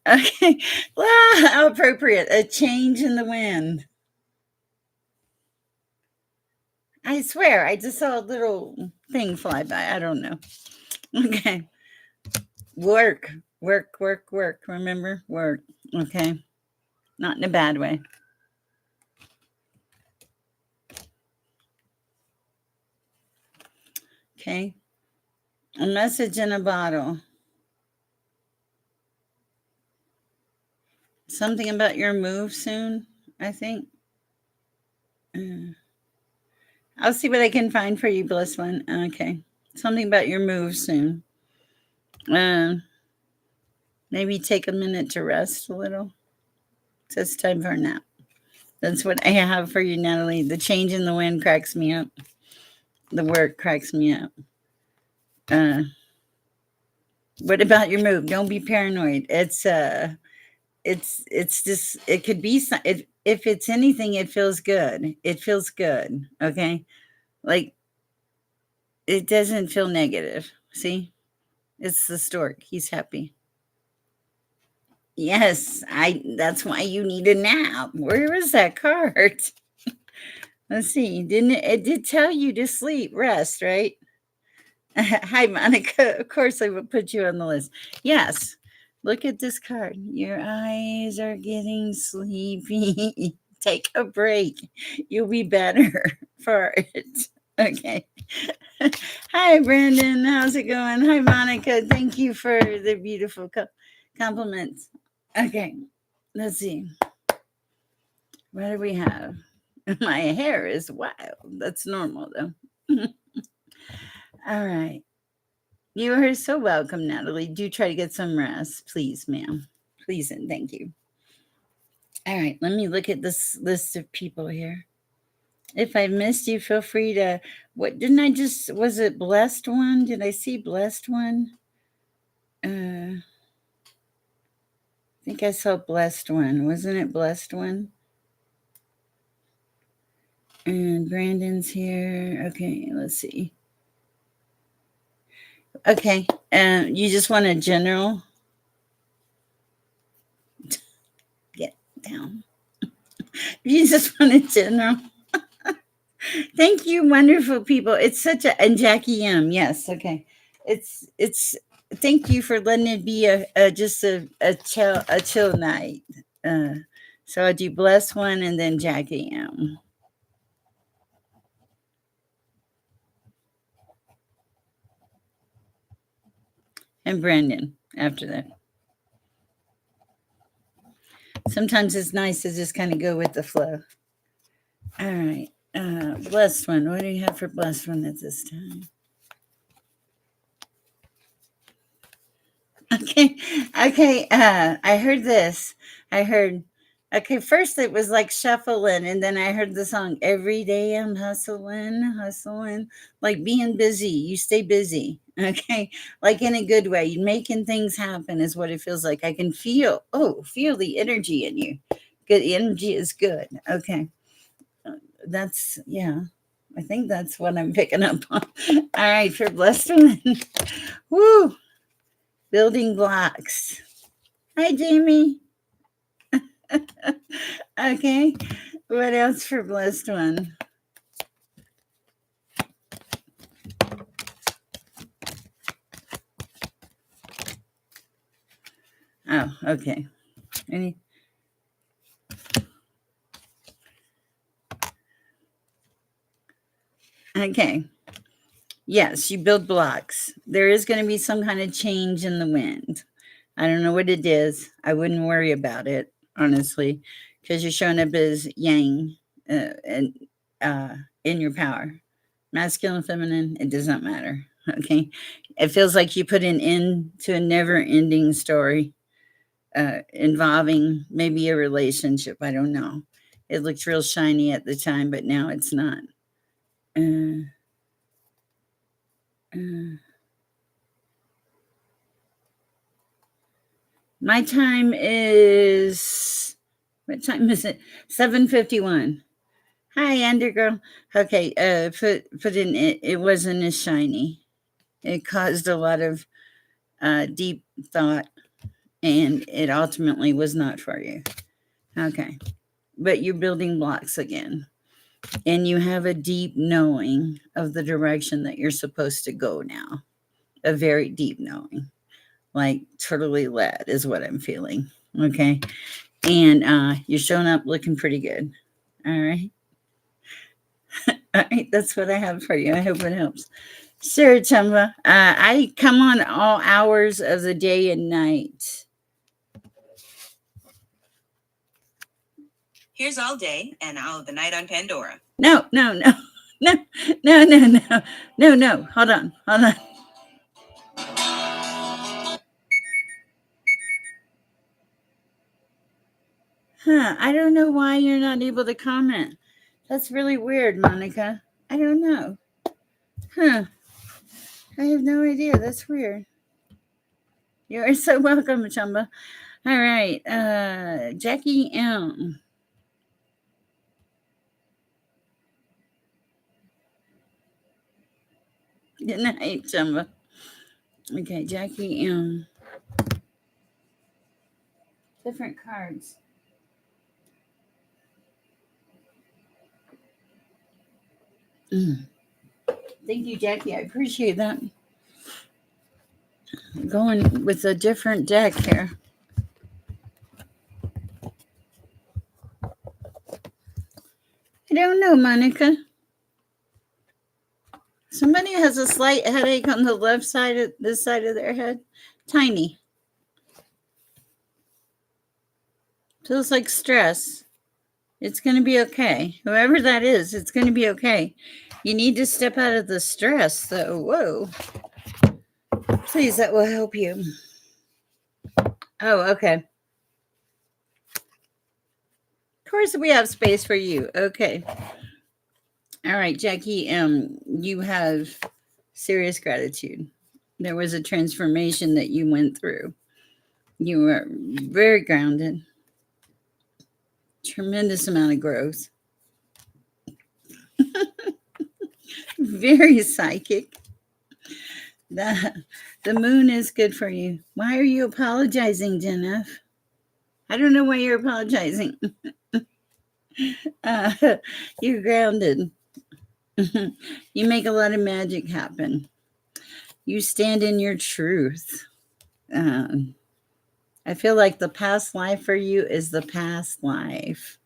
A: Okay. Wow, how appropriate. A change in the wind. I swear, I just saw a little thing fly by. I don't know. Okay. Work. Work, work, work. Remember? Work. Okay. Not in a bad way. Okay. A message in a bottle. Something about your move soon, I think. I'll see what I can find for you, Bliss One. Okay. Something about your move soon. Uh, maybe take a minute to rest a little. So it's time for a nap. That's what I have for you, Natalie. The change in the wind cracks me up. The work cracks me up. Uh, what about your move? Don't be paranoid. It's just it could be if it's anything, it feels good. It feels good. Okay, like it doesn't feel negative. See, it's the stork. He's happy. Yes, I. That's why you need a nap. Where is that card? Let's see. Didn't it? It did tell you to sleep, rest, right? Hi, Monica. Of course, I would put you on the list. Yes. Look at this card. Your eyes are getting sleepy. Take a break. You'll be better for it. Okay. Hi, Brandon. How's it going? Hi, Monica. Thank you for the beautiful compliments. Okay. Let's see. What do we have? My hair is wild. That's normal, though. All right. You are so welcome, Natalie. Do try to get some rest, please, ma'am. Please and thank you. All right, let me look at this list of people here. If I missed you, feel free to. What didn't I just? Was it blessed one? Did I see blessed one? I think I saw blessed one. Wasn't it blessed one? And Brandon's here. Okay, let's see. Okay, you just want a general. Get down. You just want a general. Thank you, wonderful people. It's such a and Jackie M. Yes, okay. It's thank you for letting it be a just a chill night. Uh, so I'll do bless one and then Jackie M. And Brandon after that. Sometimes it's nice to just kind of go with the flow. All right. Blessed one. What do you have for blessed one at this time? Okay. Okay. I heard this. I heard. Okay, first it was like shuffling, and then I heard the song "Every Day I'm Hustling, Hustling," like being busy. You stay busy, okay, like in a good way. You making things happen is what it feels like. I can feel the energy in you. Good energy is good. Okay, that's yeah. I think that's what I'm picking up on. All right, for blessed one. Woo! Building blocks. Hi, Jamie. Okay. What else for blessed one? Oh, okay. Any Okay. Yes, you build blocks. There is going to be some kind of change in the wind. I don't know what it is. I wouldn't worry about it, honestly, because you're showing up as yang and uh, in your power. Masculine, feminine, it does not matter. Okay. It feels like you put an end to a never ending story involving maybe a relationship. I don't know. It looked real shiny at the time, but now it's not. Uh, uh, my time is, what time is it? 7:51. Hi, Undergirl. Okay, put in it wasn't as shiny. It caused a lot of deep thought, and it ultimately was not for you. Okay, but you're building blocks again, and you have a deep knowing of the direction that you're supposed to go now. A very deep knowing, like totally led is what I'm feeling. Okay, and you're showing up looking pretty good. All right. All right, that's what I have for you. I hope it helps. Sure, Chumba. I come on all hours of the day and night.
B: Here's all day and all of the night on Pandora.
A: No, no, no, no, no, no, no, no, no. Hold on, hold on. Huh? I don't know why you're not able to comment. That's really weird, Monica. I don't know. Huh? I have no idea. That's weird. You're so welcome, Chumba. All right, Jackie M. Good night, Chumba. Okay, Jackie M. Different cards. Mm. Thank you, Jackie. I appreciate that. Going with a different deck here. I don't know, Monica. Somebody has a slight headache on the left side of this side of their head. Tiny. Feels like stress. It's going to be okay. Whoever that is, it's going to be okay. You need to step out of the stress, though. Whoa. Please, that will help you. Oh, okay. Of course, we have space for you. Okay. All right, Jackie. You have serious gratitude. There was a transformation that you went through. You were very grounded. Tremendous amount of growth. Very psychic. The moon is good for you. Why are you apologizing, Jennifer? I don't know why you're apologizing. Uh, you're grounded. You make a lot of magic happen. You stand in your truth. Um, I feel like the past life for you is the past life.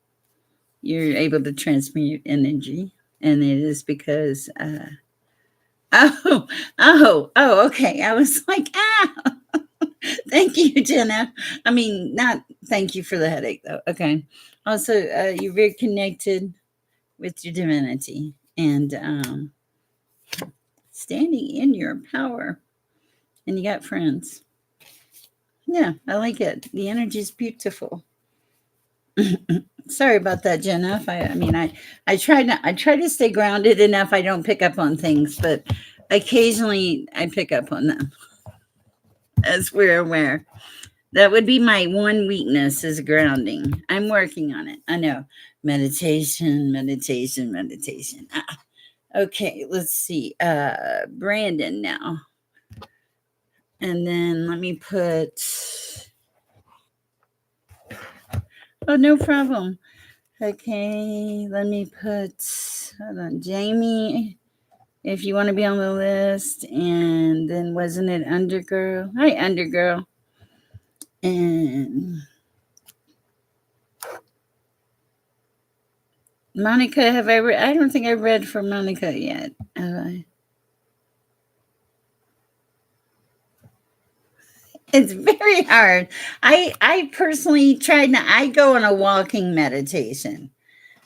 A: You're able to transmute energy, and it is because. Okay. I was like, thank you, Jenna. I mean, not thank you for the headache, though. Okay. Also, you're very connected with your divinity and standing in your power. And you got friends. Yeah, I like it. The energy is beautiful. Sorry about that, Jenna. I try to stay grounded enough. I don't pick up on things, but occasionally I pick up on them, as we're aware. That would be my one weakness is grounding. I'm working on it. I know. Meditation, meditation, meditation. Okay, let's see. Brandon now. And then let me put. Oh, no problem. Okay, let me put. Hold on, Jamie. If you want to be on the list, and then wasn't it Undergirl? Hi, Undergirl. And Monica, have I I don't think I read for Monica yet. Have I? It's very hard. I personally tried. I go on a walking meditation.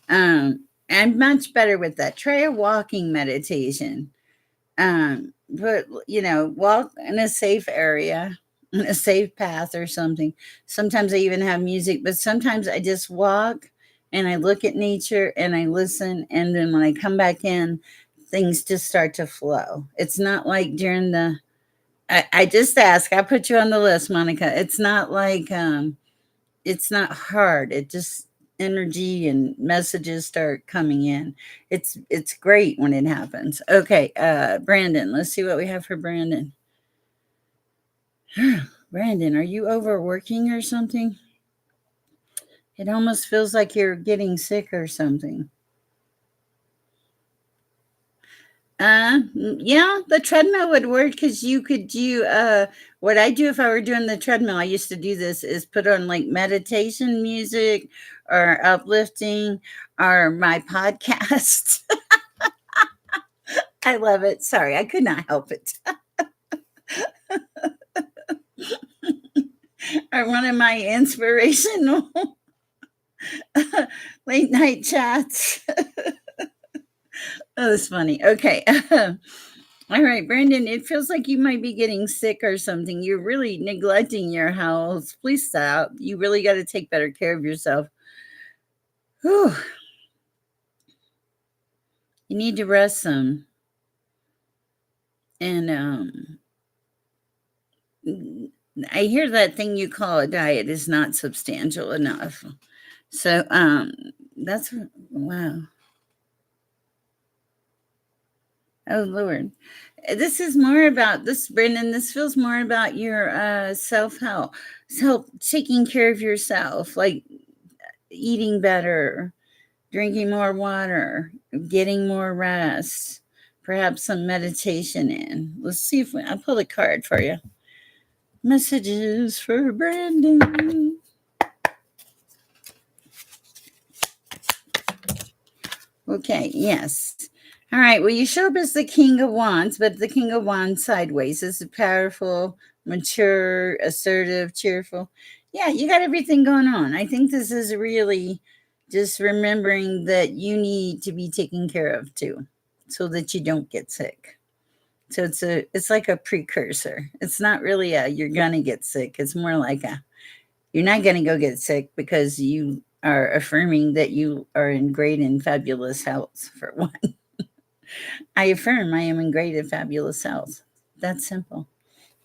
A: I'm much better with that. Try a walking meditation. But walk in a safe area, in a safe path or something. Sometimes I even have music, but sometimes I just walk and I look at nature and I listen. And then when I come back in, things just start to flow. It's not like during the I just ask. I put you on the list, Monica. It's not like it's not hard. It just energy and messages start coming in. It's great when it happens. Okay, Brandon, let's see what we have for Brandon. Brandon, are you overworking or something? It almost feels like you're getting sick or something. Yeah, the treadmill would work because you could do what I do if I were doing the treadmill. I used to do this is put on like meditation music or uplifting or my podcast. I love it. Sorry, I could not help it. Or one of my inspirational late night chats. Oh, that's funny. Okay. All right, Brandon, it feels like you might be getting sick or something. You're really neglecting your health. Please stop. You really got to take better care of yourself. Whew. You need to rest some. And I hear that thing you call a diet is not substantial enough. So that's wow. Oh Lord. This is more about this, Brendan. This feels more about your self-help, self taking care of yourself, like eating better, drinking more water, getting more rest, perhaps some meditation in. Let's see if I'll pull a card for you. Messages for Brandon. Okay, yes. All right. Well, you show up as the King of Wands, but the King of Wands sideways. This is powerful, mature, assertive, cheerful. Yeah, you got everything going on. I think this is really just remembering that you need to be taken care of too, so that you don't get sick. So it's like a precursor. It's not really a you're gonna get sick. It's more like a you're not gonna go get sick because you are affirming that you are in great and fabulous health for one. I affirm I am in great and fabulous health. That's simple.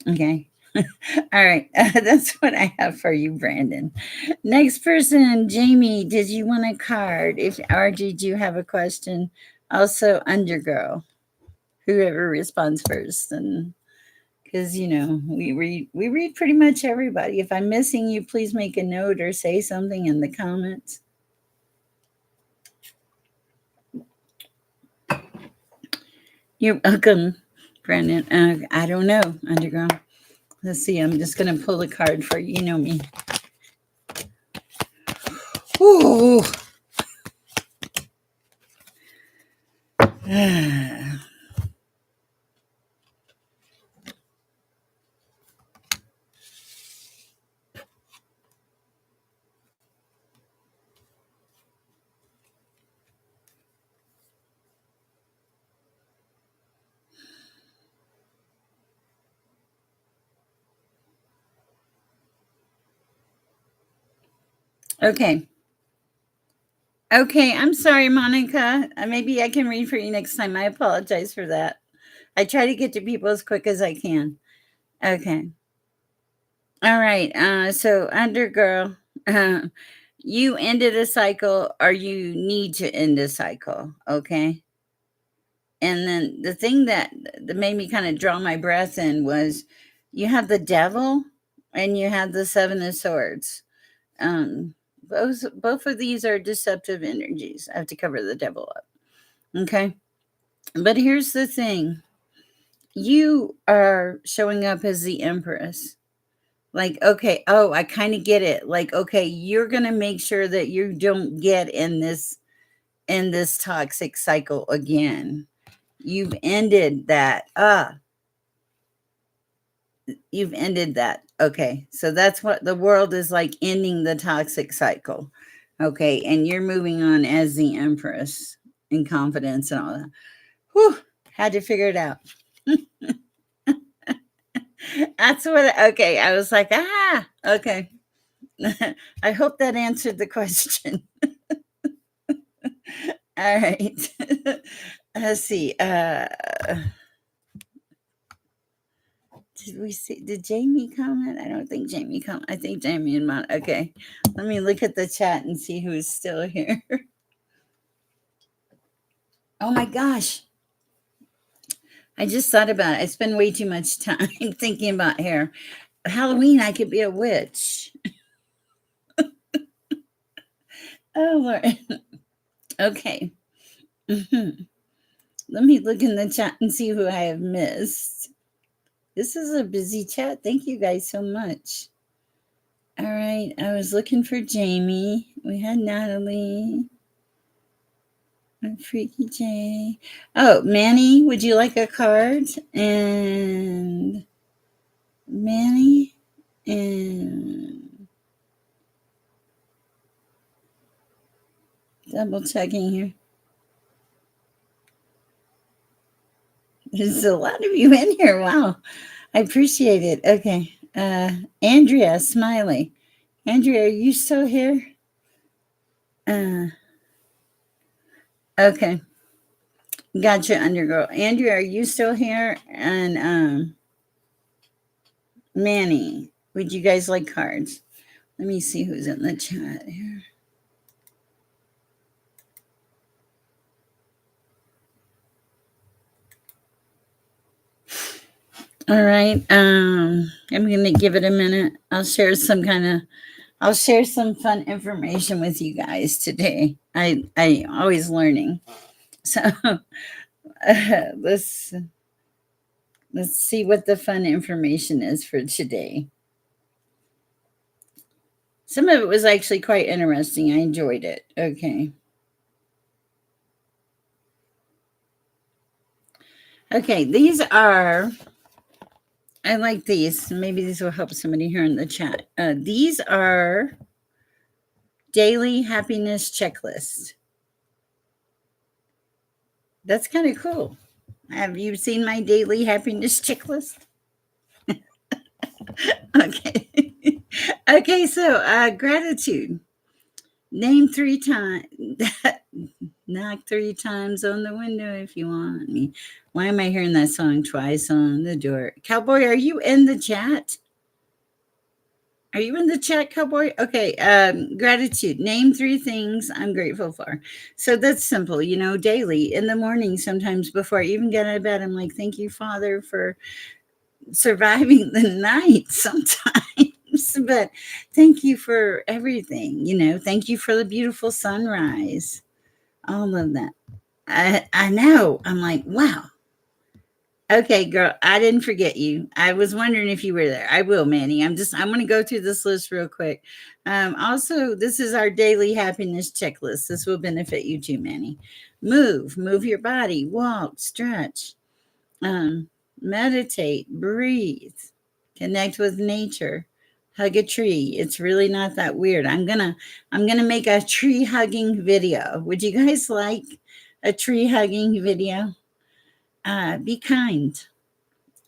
A: Okay. All right. That's what I have for you, Brandon. Next person, Jamie, did you want a card? If or did you have a question? Also, Undergirl, whoever responds first, and because we read pretty much everybody. If I'm missing you, please make a note or say something in the comments. You're welcome, Brandon. I don't know, Underground. Let's see. I'm just gonna pull the card for you. You know me. Ooh. Okay. Okay. I'm sorry, Monica. Maybe I can read for you next time. I apologize for that. I try to get to people as quick as I can. Okay. All right. So, Undergirl, you ended a cycle or you need to end a cycle. Okay. And then the thing that made me kind of draw my breath in was you have the devil and you have the seven of swords. Both of these are deceptive energies. I have to cover the devil up. Okay. But here's the thing. You are showing up as the empress. Like, okay, oh, I kind of get it. Like, okay, you're going to make sure that you don't get in this in this toxic cycle again. You've ended that. You've ended that. Okay. So that's what the world is like, ending the toxic cycle. Okay. And you're moving on as the Empress in confidence and all that. Whew. Had to figure it out. That's what, okay. I was like, okay. I hope that answered the question. All right. Let's see. Did we see? Did Jamie comment? I don't think Jamie comment. I think Jamie and Mon. Okay, let me look at the chat and see who's still here. Oh my gosh! I just thought about it. I spend way too much time thinking about hair. Halloween, I could be a witch. Oh Lord. Okay. Mm-hmm. Let me look in the chat and see who I have missed. This is a busy chat. Thank you guys so much. All right. I was looking for Jamie. We had Natalie. And Freaky J. Oh, Manny, would you like a card? And Manny and double checking here. There's a lot of you in here. Wow. I appreciate it. Okay. Andrea Smiley. Andrea, are you still here? Okay. Gotcha, Undergirl. Andrea, are you still here? And Manny, would you guys like cards? Let me see who's in the chat here. All right. I'm gonna give it a minute. I'll share some fun information with you guys today. I always learning. So let's see what the fun information is for today. Some of it was actually quite interesting. I enjoyed it. Okay. Okay, these are, I like these. Maybe these will help somebody here in the chat. These are daily happiness checklists. That's kind of cool. Have you seen my daily happiness checklist? Okay. Okay, so gratitude. Name 3 times. Knock 3 times on the window if you want me. Why am I hearing that song twice on the door? Cowboy, are you in the chat? Are you in the chat, Cowboy? Okay. Gratitude. Name 3 things I'm grateful for. So that's simple, daily. In the morning, sometimes before I even get out of bed, I'm like, thank you, Father, for surviving the night sometimes. But thank you for everything. Thank you for the beautiful sunrise. All of that. I know. I'm like, wow. Okay, girl, I didn't forget you. I was wondering if you were there. I will, Manny. I'm going to go through this list real quick. Also, this is our daily happiness checklist. This will benefit you too, Manny. Move your body, walk, stretch, meditate, breathe, connect with nature, hug a tree. It's really not that weird. I'm gonna make a tree hugging video. Would you guys like a tree hugging video? Be kind.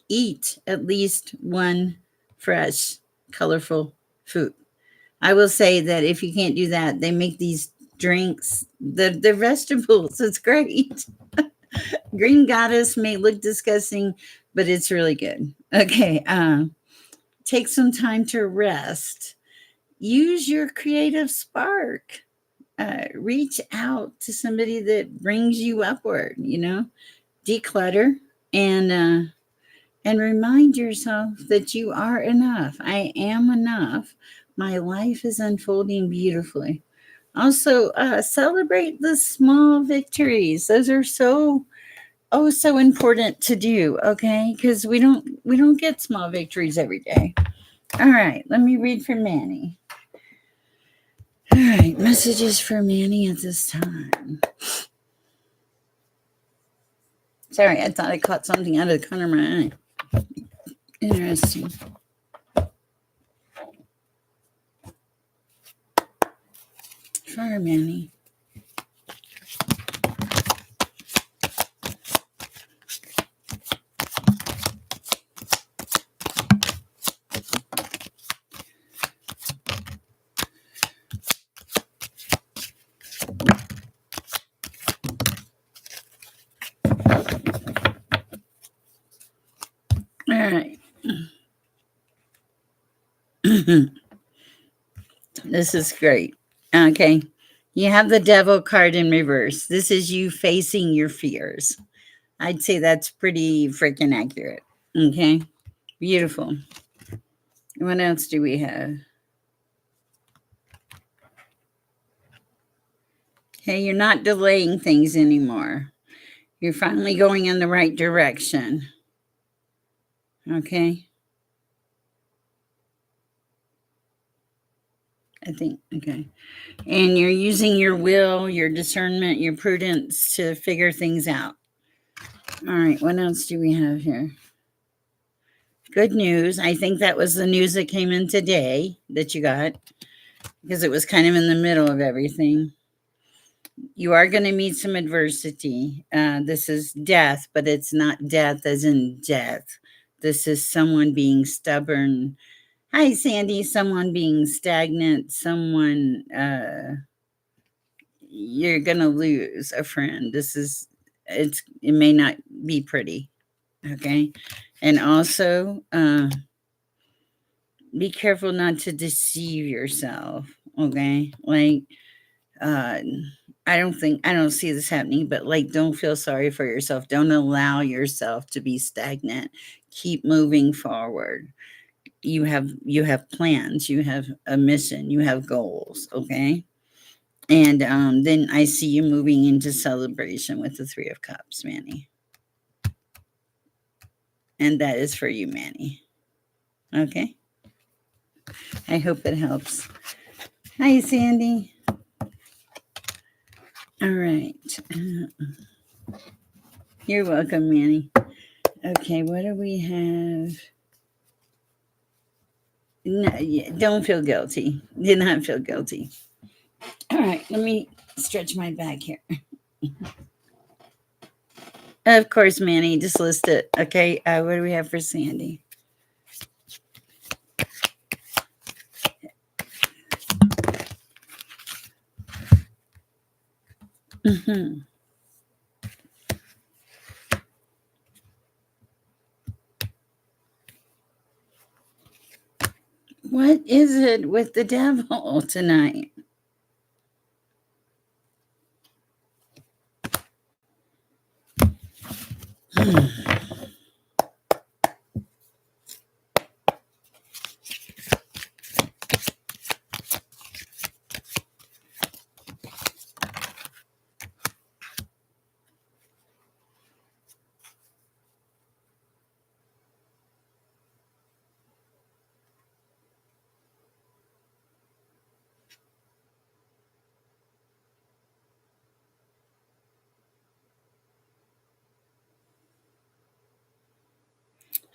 A: Eat at least one fresh, colorful food. I will say that if you can't do that, they make these drinks. They're vegetables. It's great. Green Goddess may look disgusting, but it's really good. Okay. Take some time to rest. Use your creative spark. Reach out to somebody that brings you upward, declutter and remind yourself that you are enough. I am enough. My life is unfolding beautifully. Also, celebrate the small victories. Those are so important to do. Okay, because we don't get small victories every day. All right, let me read for Manny. All right, messages for Manny at this time. Sorry, I thought I caught something out of the corner of my eye. Interesting. Fire Manny. All right. This is great. Okay. You have the devil card in reverse. This is you facing your fears. I'd say that's pretty freaking accurate. Okay. Beautiful. What else do we have? Okay, you're not delaying things anymore. You're finally going in the right direction. Okay. I think, okay. And you're using your will, your discernment, your prudence to figure things out. All right, what else do we have here? Good news. I think that was the news that came in today that you got because it was kind of in the middle of everything. You are going to meet some adversity. This is death, but it's not death as in death. This is someone being stubborn. Hi, Sandy. Someone being stagnant. Someone, you're going to lose a friend. It may not be pretty. Okay. And also, be careful not to deceive yourself. Okay. Like, uh, I don't see this happening, but like, don't feel sorry for yourself. Don't allow yourself to be stagnant. Keep moving forward. You have plans, you have a mission, you have goals. Okay. And then I see you moving into celebration with the Three of Cups, Manny. And that is for you, Manny. Okay. I hope it helps. Hi, Sandy. All right. You're welcome, Manny. Okay, what do we have? No, don't feel guilty. Did not feel guilty. All right, let me stretch my back here. Of course, Manny, just list it. Okay, what do we have for Sandy? Mm-hmm. What is it with the devil tonight?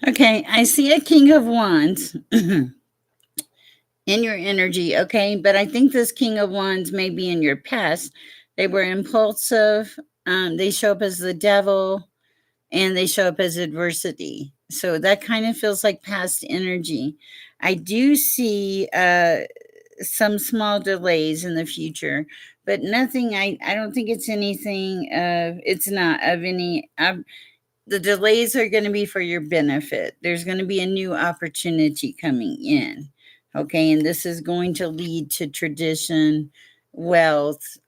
A: Okay, I see a King of Wands in your energy, okay? But I think this King of Wands may be in your past. They were impulsive, they show up as the devil, and they show up as adversity. So that kind of feels like past energy. I do see some small delays in the future, but nothing, I don't think it's anything of, it's not of any, the delays are going to be for your benefit. There's going to be a new opportunity coming in. Okay. And this is going to lead to tradition, wealth,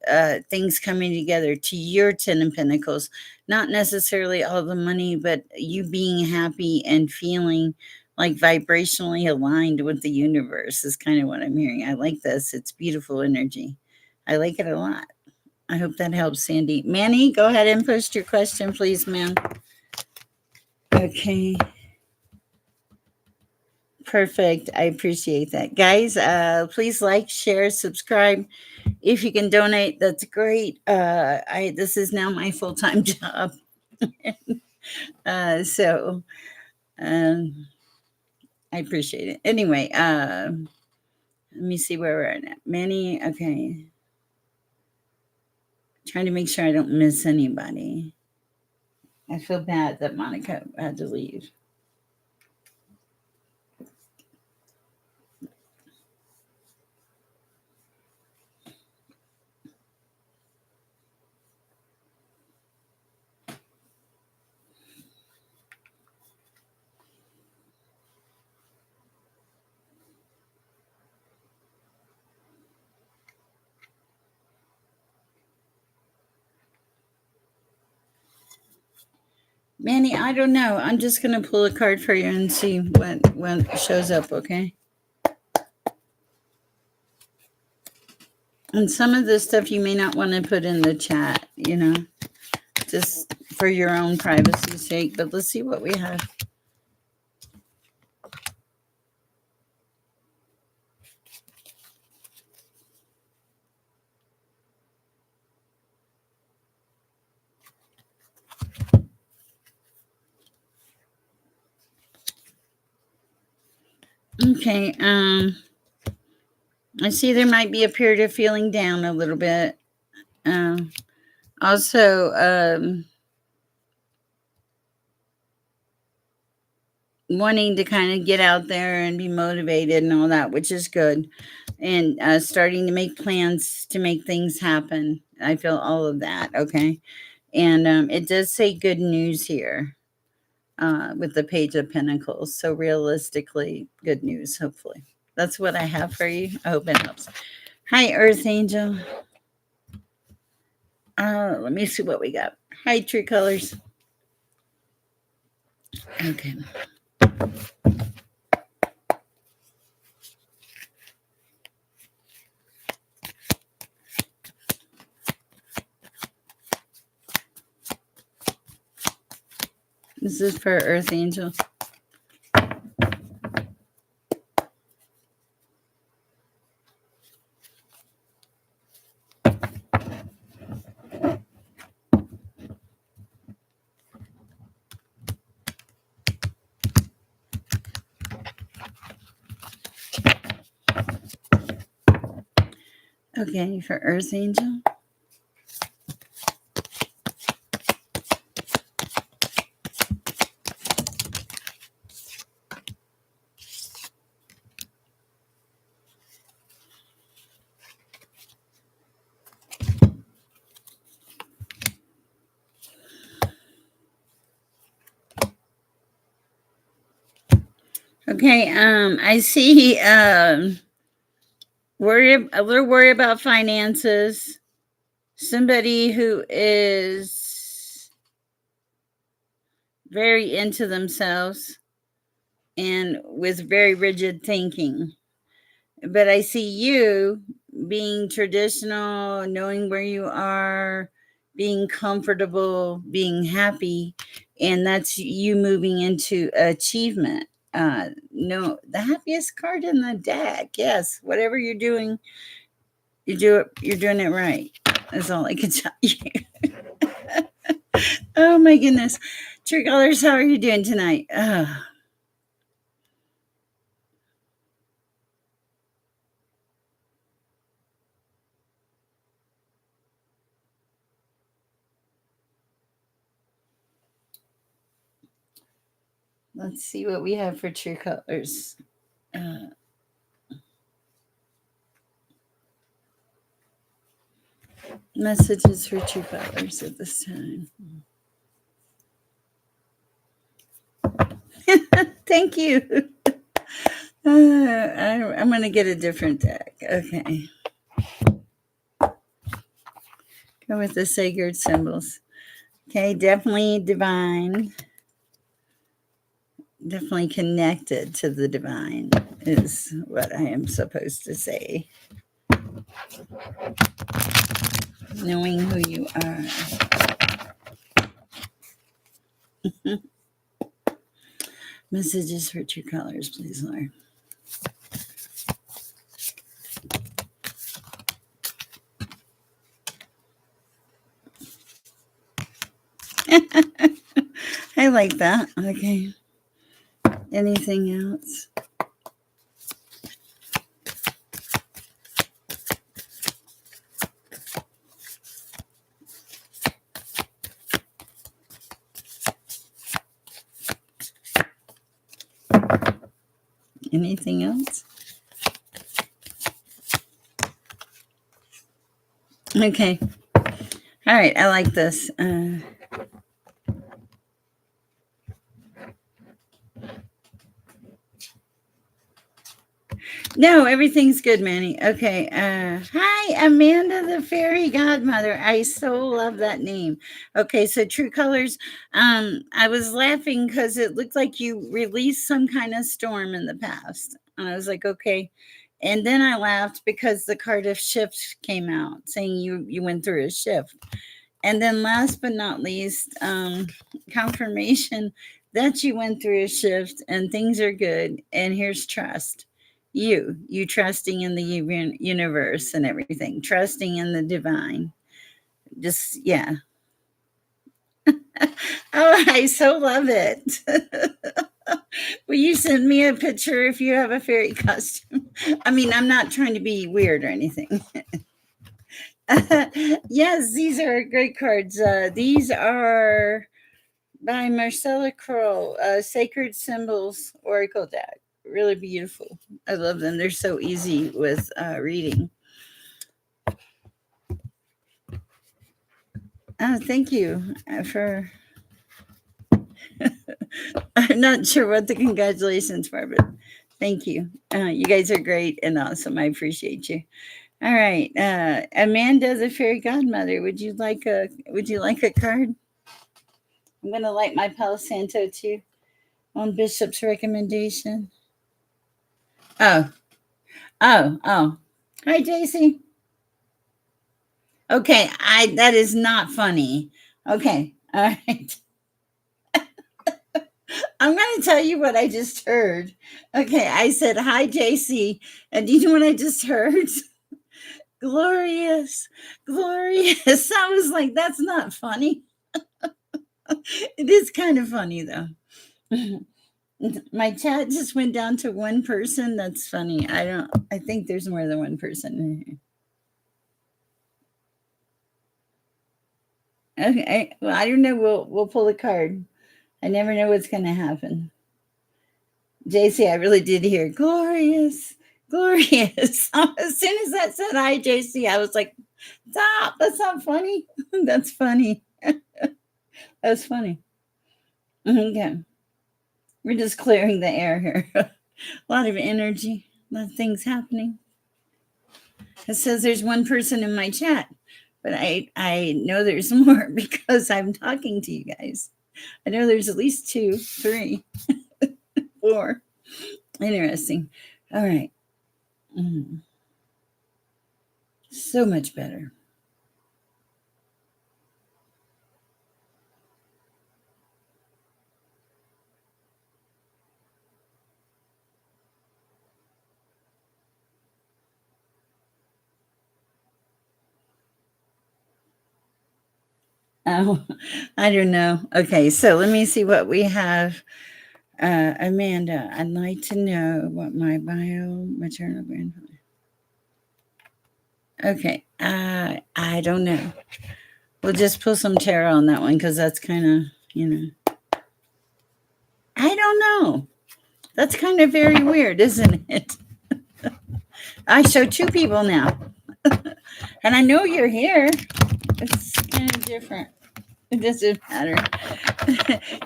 A: things coming together to your 10 of Pentacles. Not necessarily all the money, but you being happy and feeling like vibrationally aligned with the universe is kind of what I'm hearing. I like this. It's beautiful energy. I like it a lot. I hope that helps, Sandy. Manny, go ahead and post your question, please, ma'am. Okay. Perfect. I appreciate that. Guys, please like, share, subscribe. If you can donate, that's great. This is now my full-time job. So um, I appreciate it. Anyway, let me see where we're at now. Manny, okay. Trying to make sure I don't miss anybody. I feel bad that Monica had to leave. Manny, I don't know. I'm just gonna pull a card for you and see when it shows up, okay? And some of this stuff you may not want to put in the chat, just for your own privacy's sake. But let's see what we have. Okay, I see there might be a period of feeling down a little bit. Also, wanting to kind of get out there and be motivated and all that, which is good. And starting to make plans to make things happen. I feel all of that, okay? And it does say good news here with the Page of Pentacles. So realistically, good news, hopefully. That's what I have for you. I hope it helps. Hi, Earth Angel. Let me see what we got. Hi, True Colors. Okay. This is for Earth Angel. Okay, for Earth Angel. Okay, I see a little worry about finances. Somebody who is very into themselves and with very rigid thinking. But I see you being traditional, knowing where you are, being comfortable, being happy, and that's you moving into achievement. No, the happiest card in the deck. Yes, whatever you're doing, you're doing it right. That's all I can tell you. Oh my goodness. True Colors, how are you doing tonight? Let's see what we have for True Colors. Messages for True Colors at this time. Thank you. I'm going to get a different deck. Okay. Go with the sacred symbols. Okay, definitely divine. Definitely connected to the divine is what I am supposed to say. Knowing who you are. Messages for True Colors, please, Lord. I like that. Okay. Anything else? Anything else? Okay. All right. I like this. No, everything's good, Manny. Okay. Hi, Amanda, the fairy godmother. I so love that name. Okay, so True Colors. I was laughing because it looked like you released some kind of storm in the past, and I was like, okay. And then I laughed because the card of shift came out, saying you went through a shift. And then last but not least, confirmation that you went through a shift and things are good. And here's trust. You trusting in the universe and everything, trusting in the divine. Just, yeah. Oh, I so love it. Will you send me a picture if you have a fairy costume? I mean, I'm not trying to be weird or anything. Yes, these are great cards. These are by Marcella Kroll, Sacred Symbols Oracle deck. Really beautiful. I love them. They're so easy with reading. Oh, thank you for. I'm not sure what the congratulations were, but thank you. You guys are great and awesome. I appreciate you. All right, Amanda, the fairy godmother. Would you like a card? I'm gonna light my Palo Santo too on Bishop's recommendation. Oh, oh. Hi, JC. Okay, I that is not funny. Okay, all right. I'm going to tell you what I just heard. Okay, I said hi, JC, and do you know what I just heard? Glorious, glorious. I was like, that's not funny. It is kind of funny though. My chat just went down to one person. That's funny. I don't. I think there's more than one person. Okay. Well, I don't know. We'll pull a card. I never know what's going to happen. JC, I really did hear glorious, glorious. As soon as that said hi, JC, I was like, stop. That's not funny. That's funny. That's funny. Okay. We're just clearing the air here. A lot of energy, a lot of things happening. It says there's one person in my chat, but I know there's more because I'm talking to you guys. I know there's at least 2, 3, 4. Interesting. All right. So much better. Oh, I don't know. Okay, so let me see what we have. Amanda, I'd like to know what my bio maternal grandfather. Okay, I don't know. We'll just pull some tarot on that one because that's kind of, I don't know. That's kind of very weird, isn't it? I show 2 people now, and I know you're here. It's kind of different. It doesn't matter.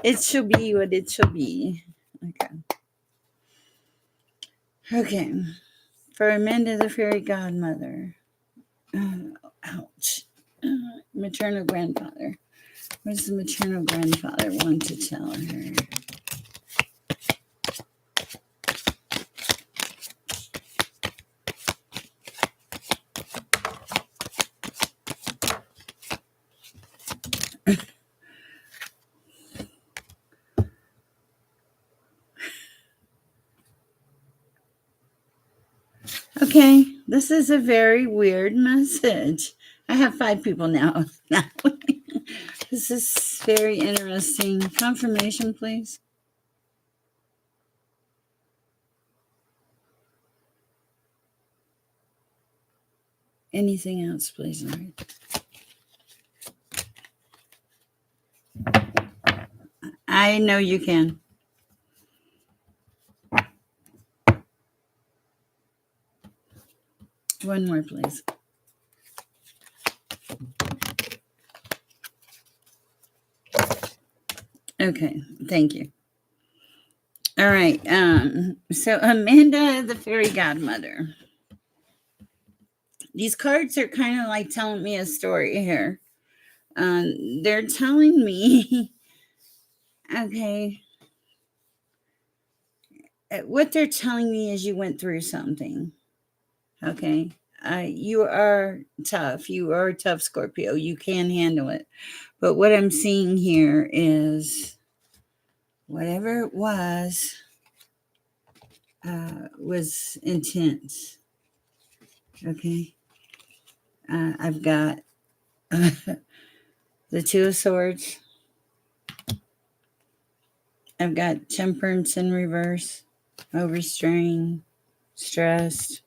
A: It shall be what it shall be. Okay. Okay. For Amanda, the fairy godmother. Ouch. Maternal grandfather. What does the maternal grandfather want to tell her? Okay, this is a very weird message. I have 5 people now. This is very interesting. Confirmation, please. Anything else, please, Lord? I know you can. One more, please. Okay, thank you. All right. So Amanda, the fairy godmother. These cards are kind of like telling me a story here. They're telling me, okay, what they're telling me is you went through something. Okay. You are tough. You are a tough Scorpio. You can handle it. But what I'm seeing here is whatever it was intense. Okay. I've got the Two of Swords. I've got Temperance in reverse, overstrain, stressed.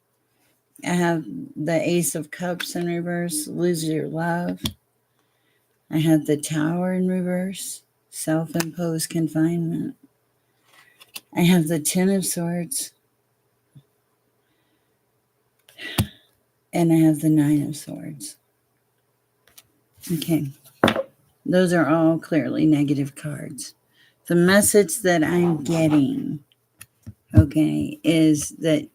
A: I have the Ace of Cups in reverse, lose your love. I have the Tower in reverse, self-imposed confinement. I have the Ten of Swords. And I have the Nine of Swords. Okay. Those are all clearly negative cards. The message that I'm getting, okay, is that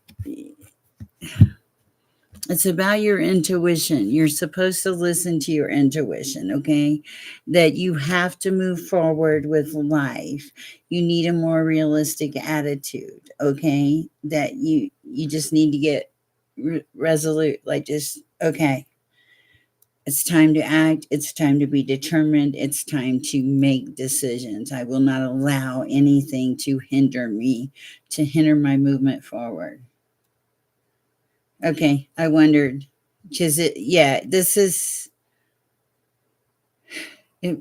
A: it's about your intuition. You're supposed to listen to your intuition, okay? That you have to move forward with life. You need a more realistic attitude, okay? That you just need to get resolute, like just, okay, it's time to act. It's time to be determined. It's time to make decisions. I will not allow anything to hinder me, to hinder my movement forward. Okay, I wondered because this is, it,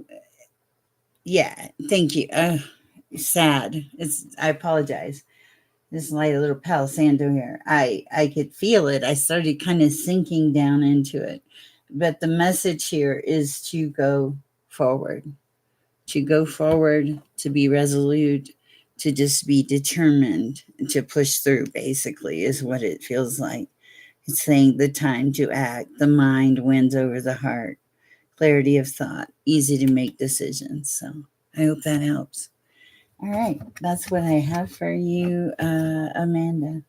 A: yeah, thank you. Sad. I apologize. This light a little palo santo here. I could feel it. I started kind of sinking down into it. But the message here is to go forward, to be resolute, to just be determined, to push through, basically, is what it feels like. It's saying the time to act. The mind wins over the heart. Clarity of thought, easy to make decisions. So I hope that helps. All right, that's what I have for you, Amanda.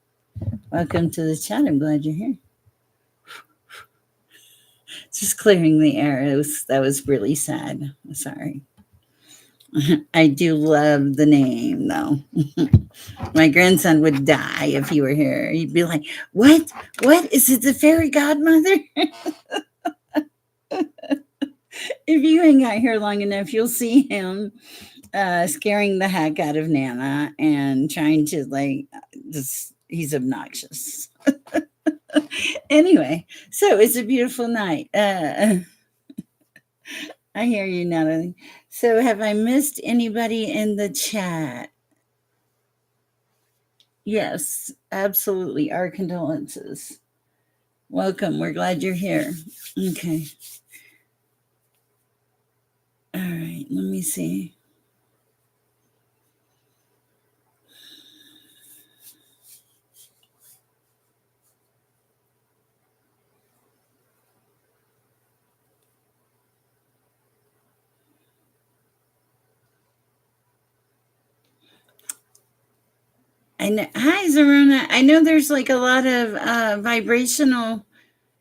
A: Welcome to the chat. I'm glad you're here. Just clearing the air. That was really sad. Sorry. I do love the name, though. My grandson would die if he were here. He'd be like, "What? What is it? The fairy godmother?" If you hang out here long enough, you'll see him scaring the heck out of Nana and trying to just. He's obnoxious. Anyway, so it's a beautiful night. I hear you, Natalie. So, have I missed anybody in the chat? Yes, absolutely. Our condolences. Welcome. We're glad you're here. Okay. All right. Let me see. Hi, Zarona. I know there's like a lot of vibrational.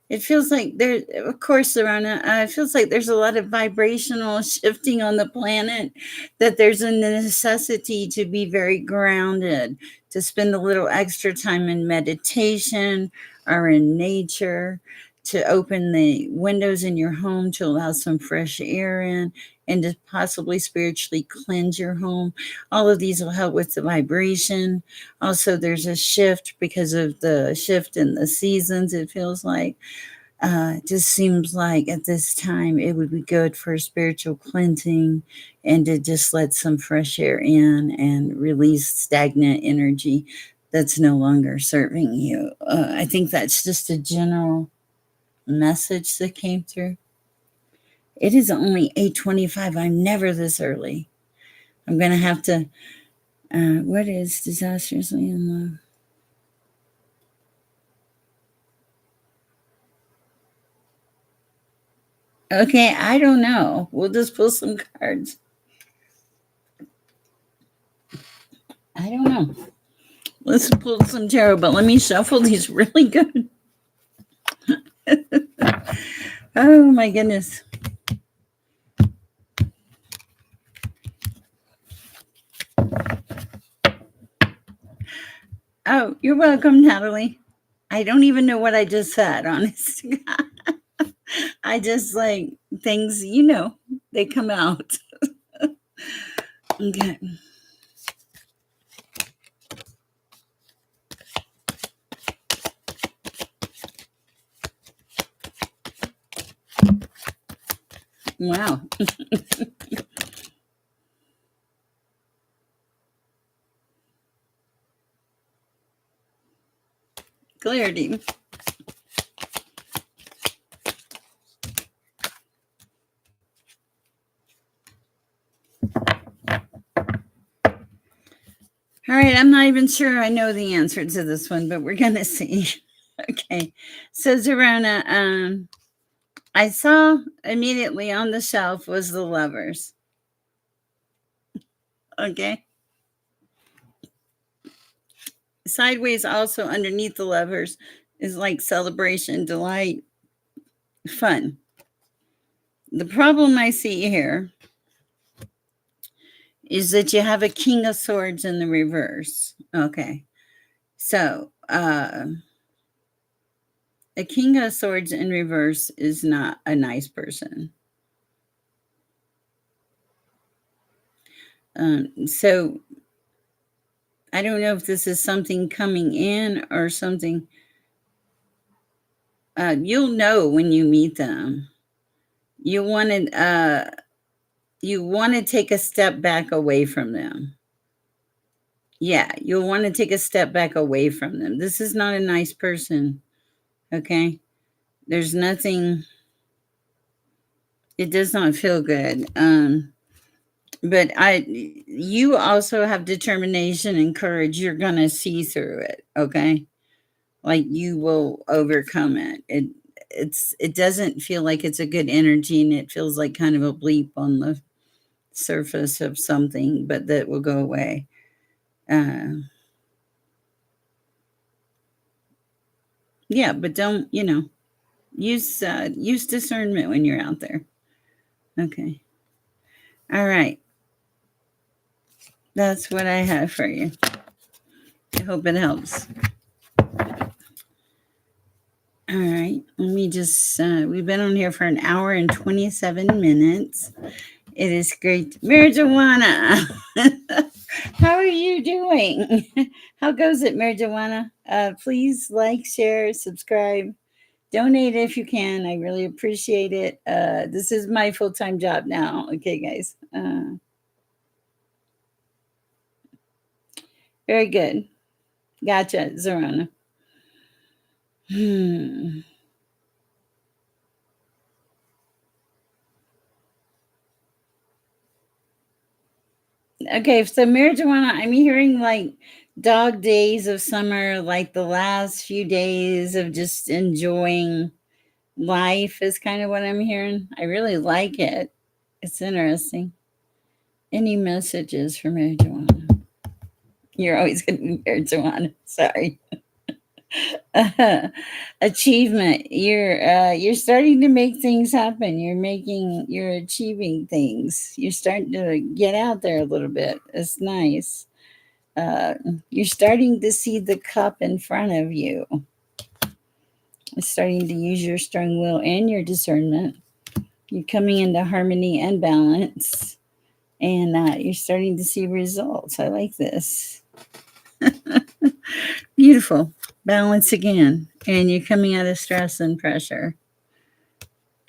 A: It feels like there, of course, Zarona. It feels like there's a lot of vibrational shifting on the planet. That there's a necessity to be very grounded, to spend a little extra time in meditation or in nature, to open the windows in your home to allow some fresh air in, and to possibly spiritually cleanse your home. All of these will help with the vibration. Also, there's a shift because of the shift in the seasons, it feels like. It just seems like at this time it would be good for spiritual cleansing and to just let some fresh air in and release stagnant energy that's no longer serving you. I think that's just a general message that came through. It is only 8:25. I'm never this early. I'm going to have to. What is disastrously in love? Okay, I don't know. We'll just pull some cards. I don't know. Let's pull some tarot, but let me shuffle these really good. Oh my goodness. Oh, you're welcome, Natalie. I don't even know what I just said, honest to God. I just like things, they come out. Okay. Wow. Clarity. All right, I'm not even sure I know the answer to this one, but we're gonna see. Okay. So Zorana, I saw immediately on the shelf was the Lovers. Okay. Sideways also underneath the Lovers is like celebration, delight, fun. The problem I see here is that you have a King of Swords in the reverse. Okay. So, a King of Swords in reverse is not a nice person. So, I don't know if this is something coming in or something. You'll know when you meet them. You want to take a step back away from them. Yeah, you'll want to take a step back away from them. This is not a nice person. Okay. There's nothing, it does not feel good. But you also have determination and courage. You're going to see through it. Okay. Like you will overcome it. It doesn't feel like it's a good energy, and it feels like kind of a bleep on the surface of something, but that will go away. Yeah, but don't, use discernment when you're out there. Okay. All right. That's what I have for you. I hope it helps. All right. Let me just, we've been on here for an hour and 27 minutes. It is great. Marijuana. How are you doing? How goes it, Marijuana? Please like, share, subscribe, donate if you can. I really appreciate it. This is my full-time job now. Okay, guys. Very good. Gotcha, Zorana. Okay, so marijuana, I'm hearing like dog days of summer, like the last few days of just enjoying life is kind of what I'm hearing. I really like it. It's interesting. Any messages for marijuana? You're always going to be marijuana. Sorry. Achievement. You're starting to make things happen. You're achieving things. You're starting to get out there a little bit. It's nice. You're starting to see the cup in front of you. You're starting to use your strong will and your discernment. You're coming into harmony and balance, and you're starting to see results. I like this. Beautiful. Balance again. And you're coming out of stress and pressure.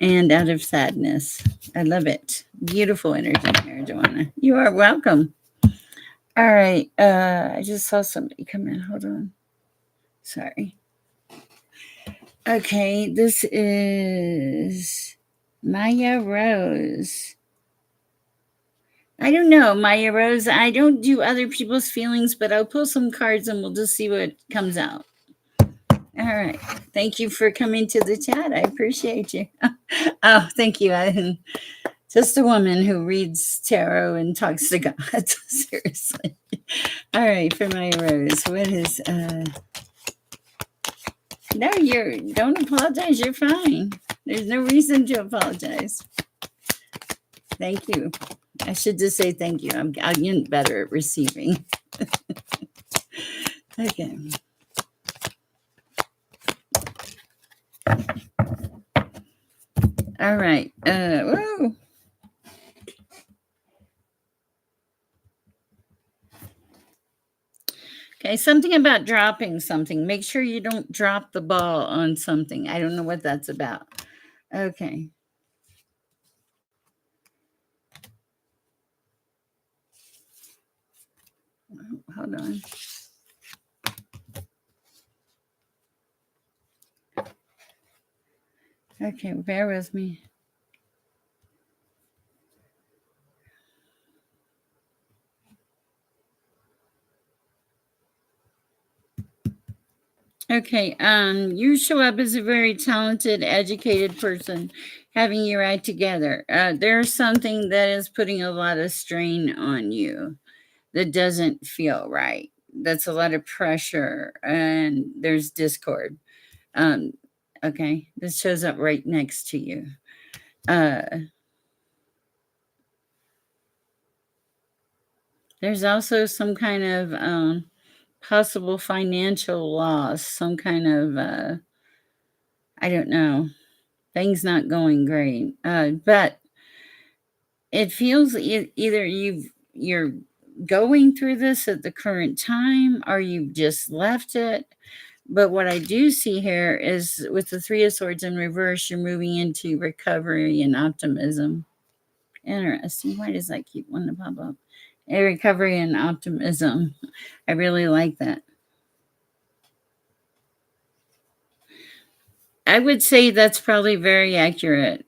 A: and out of sadness. I love it. Beautiful energy here, Joanna. You are welcome. All right. I just saw somebody come in. Hold on. Sorry. Okay, this is Maya Rose. I don't know, Maya Rose. I don't do other people's feelings, but I'll pull some cards and we'll just see what comes out. All right. Thank you for coming to the chat. I appreciate you. Oh, thank you. I'm just a woman who reads tarot and talks to God. Seriously. All right, for Maya Rose, what is no, don't apologize. You're fine. There's no reason to apologize. Thank you. I should just say thank you. I'm getting better at receiving. Okay. All right. Whoa. Okay, something about dropping something. Make sure you don't drop the ball on something. I don't know what that's about. Okay. Hold on. Okay, bear with me. Okay, you show up as a very talented, educated person, having your act together. There's something that is putting a lot of strain on you that doesn't feel right. That's a lot of pressure, and there's discord. Um, okay, this shows up right next to you. There's also some kind of possible financial loss, some kind of I don't know, things not going great. But it feels either you're going through this at the current time or you've just left it. But what I do see here is with the Three of Swords in reverse, you're moving into recovery and optimism. Interesting. Why does that keep wanting to pop up? A recovery and optimism. I really like that. I would say that's probably very accurate.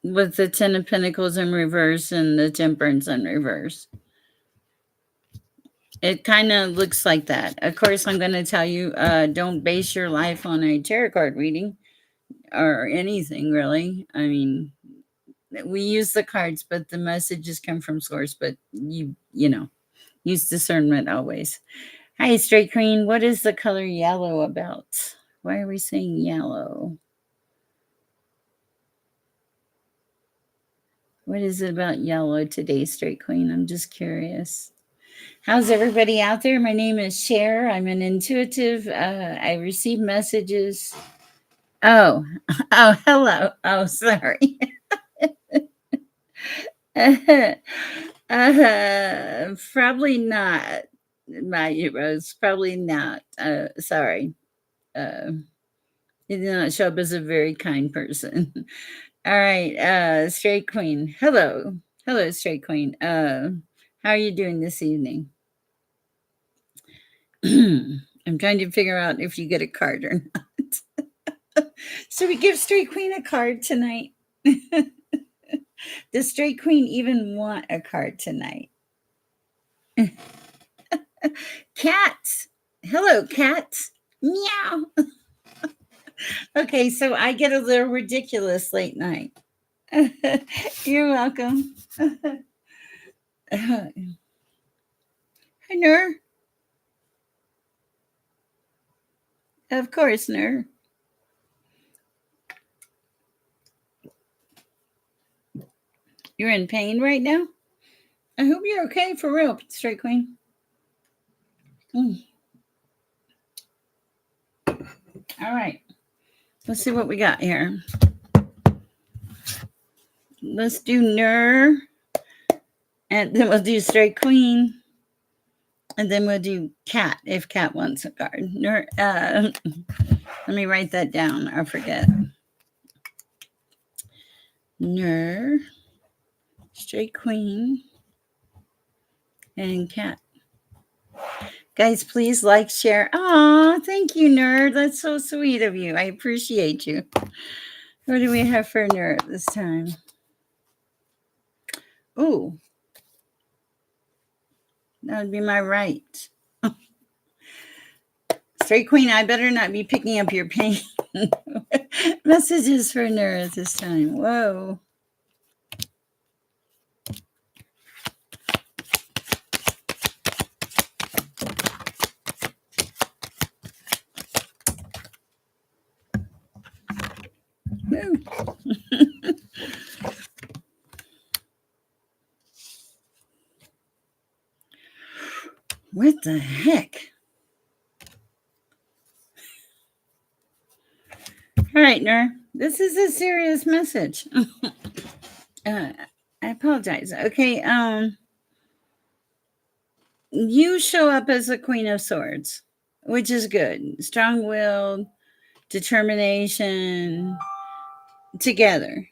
A: With the Ten of Pentacles in reverse and the Temperance in reverse. It kind of looks like that. Of course, I'm going to tell you, don't base your life on a tarot card reading or anything, really. I mean, we use the cards, but the messages come from source. But you know, use discernment always. Hi, Straight Queen. What is the color yellow about? Why are we saying yellow? What is it about yellow today, Straight Queen? I'm just curious. How's everybody out there? My name is Sher. I'm an intuitive. I receive messages. Oh, hello. Oh, sorry. Probably not, my heroes. Probably not. Sorry. You did not show up as a very kind person. All right. Straight Queen. Hello. Hello, Straight Queen. How are you doing this evening? I'm trying to figure out if you get a card or not. Should we give Straight Queen a card tonight? Does Straight Queen even want a card tonight? Cats. Hello, cats. Meow. Okay, so I get a little ridiculous late night. You're welcome. Hi, Nur. Of course, Nur. You're in pain right now? I hope you're okay for real, Straight Queen. Mm. All right. Let's see what we got here. Let's do Nur. And then we'll do Straight Queen. And then we'll do Cat if Cat wants a card. Nur, Let me write that down. I forget. Ner, straight queen, and cat. Guys, please like, share. Aw, thank you, Nerd. That's so sweet of you. I appreciate you. What do we have for Nerd this time? Ooh, that would be my right. Straight queen, I better not be picking up your pain. Messages for Nerd this time. Whoa. Woo. What the heck? All right, Nur. This is a serious message. I apologize. Okay, you show up as a Queen of Swords, which is good. Strong-willed, determination, together.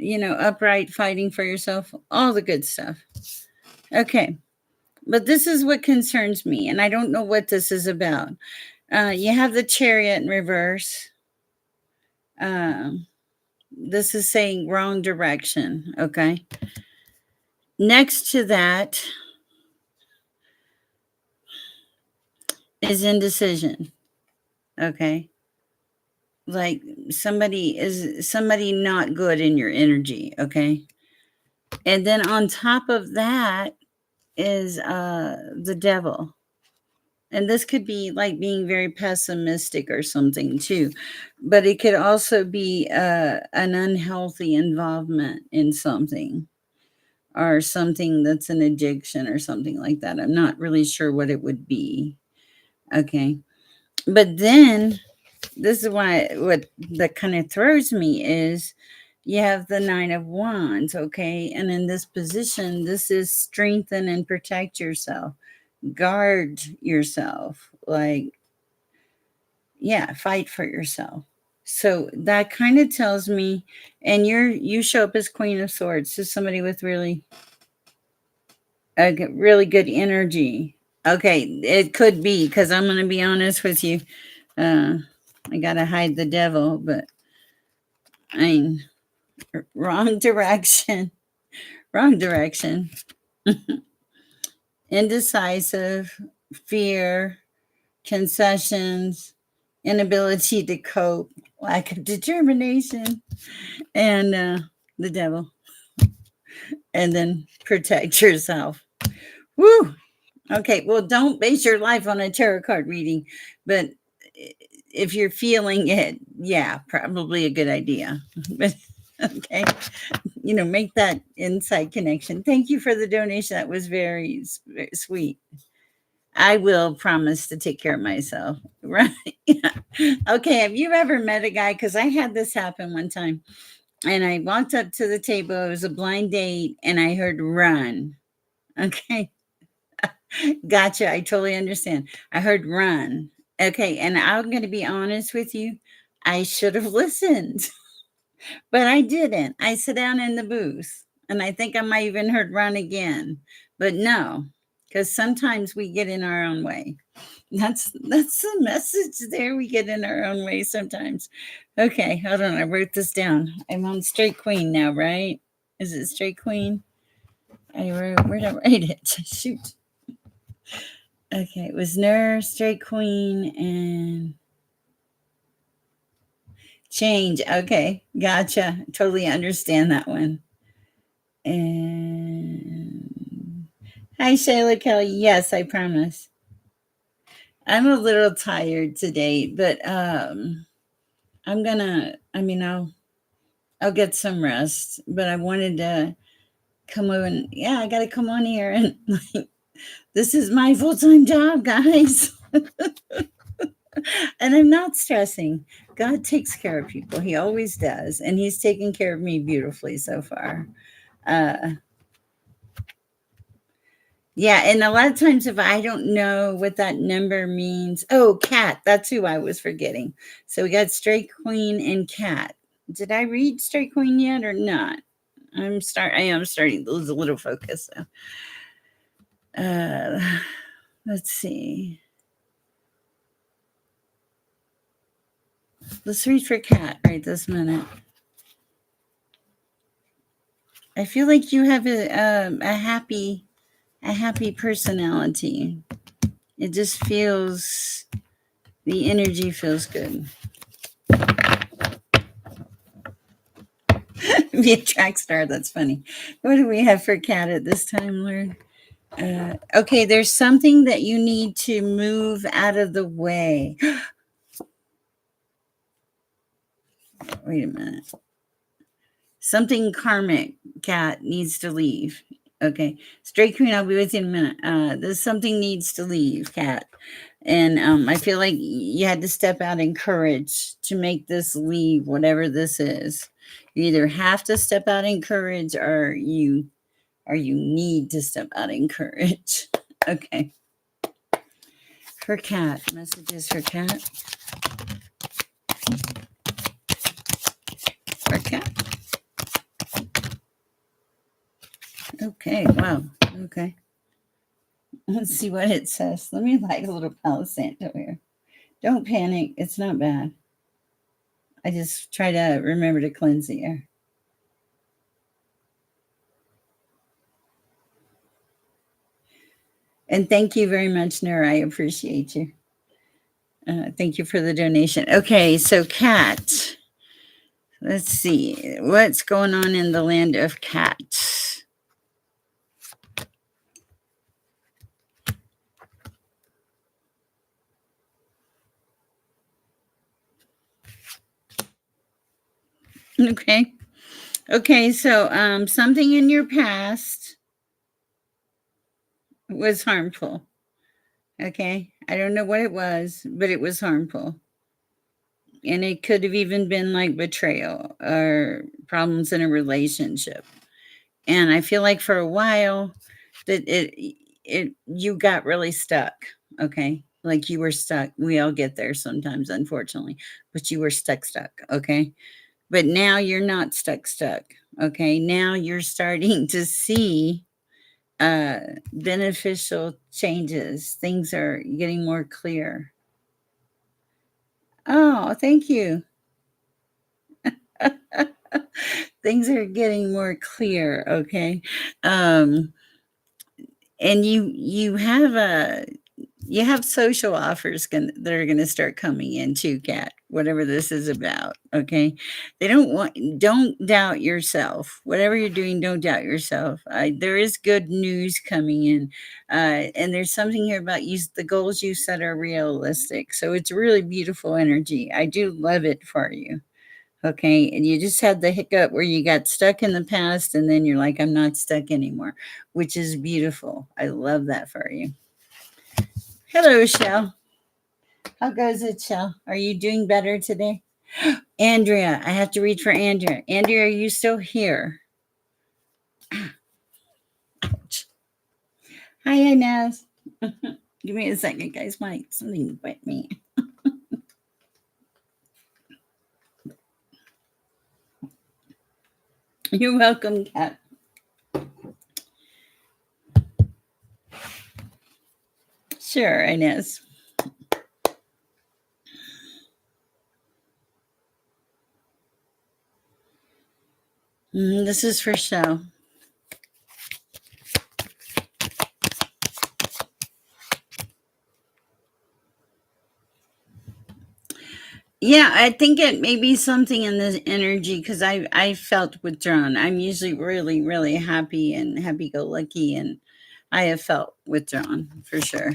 A: Upright, fighting for yourself, all the good stuff. Okay, but this is what concerns me, and I don't know what this is about. You have the Chariot in reverse. This is saying wrong direction, okay? Next to that is indecision, okay? Like somebody not good in your energy, okay? And then on top of that is the devil. And this could be like being very pessimistic or something too, but it could also be an unhealthy involvement in something, or something that's an addiction or something like that. I'm not really sure what it would be. Okay. But then this is what that kind of throws me is you have the Nine of Wands, okay? And in this position, this is strengthen and protect yourself, guard yourself, like, yeah, fight for yourself. So that kind of tells me, and you show up as Queen of Swords, so somebody with really really good energy. Okay, it could be, because I'm going to be honest with you. I got to hide the devil, but I mean, wrong direction. Wrong direction. Indecisive, fear, concessions, inability to cope, lack of determination, and the devil. And then protect yourself. Woo! Okay, well, don't base your life on a tarot card reading, but if you're feeling it, yeah, probably a good idea. But okay, make that inside connection. Thank you for the donation. That was very, very sweet. I will promise to take care of myself. Right? Okay, have you ever met a guy? Because I had this happen one time, and I walked up to the table. It was a blind date, and I heard run. Okay. Gotcha. I totally understand. I heard run. Okay. And I'm going to be honest with you. I should have listened, but I didn't. I sat down in the booth, and I think I might even heard run again, but no, because sometimes we get in our own way. That's the message there. We get in our own way sometimes. Okay. Hold on. I wrote this down. I'm on straight queen now, right? Is it straight queen? Where'd I write it? Shoot. Okay, it was nurse, straight queen, and change. Okay, gotcha. Totally understand that one. And hi, Shayla Kelly. Yes, I promise. I'm a little tired today, but I'm gonna. I'll get some rest. But I wanted to come on. Yeah, I got to come on here, and like, this is my full-time job, guys. And I'm not stressing. God takes care of people. He always does. And he's taken care of me beautifully so far. Uh, Yeah, and a lot of times if I don't know what that number means, oh, cat, that's who I was forgetting. So we got straight queen and cat. Did I read straight queen yet or not? I am starting to lose a little focus. So. Uh, let's see. Let's read for cat right this minute. I feel like you have a happy personality. It just feels the energy feels good. Be a track star. That's funny. What do we have for cat at this time, Lord? Okay, there's something that you need to move out of the way. Wait a minute. Something karmic, cat, needs to leave. Okay. Straight queen, I'll be with you in a minute. There's something needs to leave, cat. And I feel like you had to step out in courage to make this leave, whatever this is. You either have to step out in courage or you need to step out in courage. Okay. For cat. Messages for cat. For cat. Okay. Wow. Okay. Let's see what it says. Let me light a little Palo Santo here. Don't panic. It's not bad. I just try to remember to cleanse the air. And thank you very much, Nora. I appreciate you. Thank you for the donation. Okay, so cat. Let's see. What's going on in the land of cat? Okay. Okay, so something in your past was harmful. Okay. I don't know what it was, but it was harmful. And it could have even been like betrayal or problems in a relationship. And I feel like for a while that it you got really stuck. Okay. Like you were stuck. We all get there sometimes, unfortunately, but you were stuck. Okay. But now you're not stuck. Okay. Now you're starting to see uh beneficial changes. Things are getting more clear. Oh, thank you. Things are getting more clear, okay? Um and you have social offers that are going to start coming in too, cat, whatever this is about, okay? Don't doubt yourself. Whatever you're doing, don't doubt yourself. There is good news coming in, and there's something here about you. The goals you set are realistic, so it's really beautiful energy. I do love it for you. Okay, and you just had the hiccup where you got stuck in the past, and then you're like, I'm not stuck anymore, which is beautiful. I love that for you. Hello, Shell. How goes it, Shell? Are you doing better today? Andrea, I have to read for Andrea. Andrea, are you still here? Ouch. Hi, Inez. Give me a second, guys. Something bite me. You're welcome, Kat. Sure, Inez. This is for show. Yeah, I think it may be something in this energy because I felt withdrawn. I'm usually really, really happy and happy go lucky, and I have felt withdrawn for sure.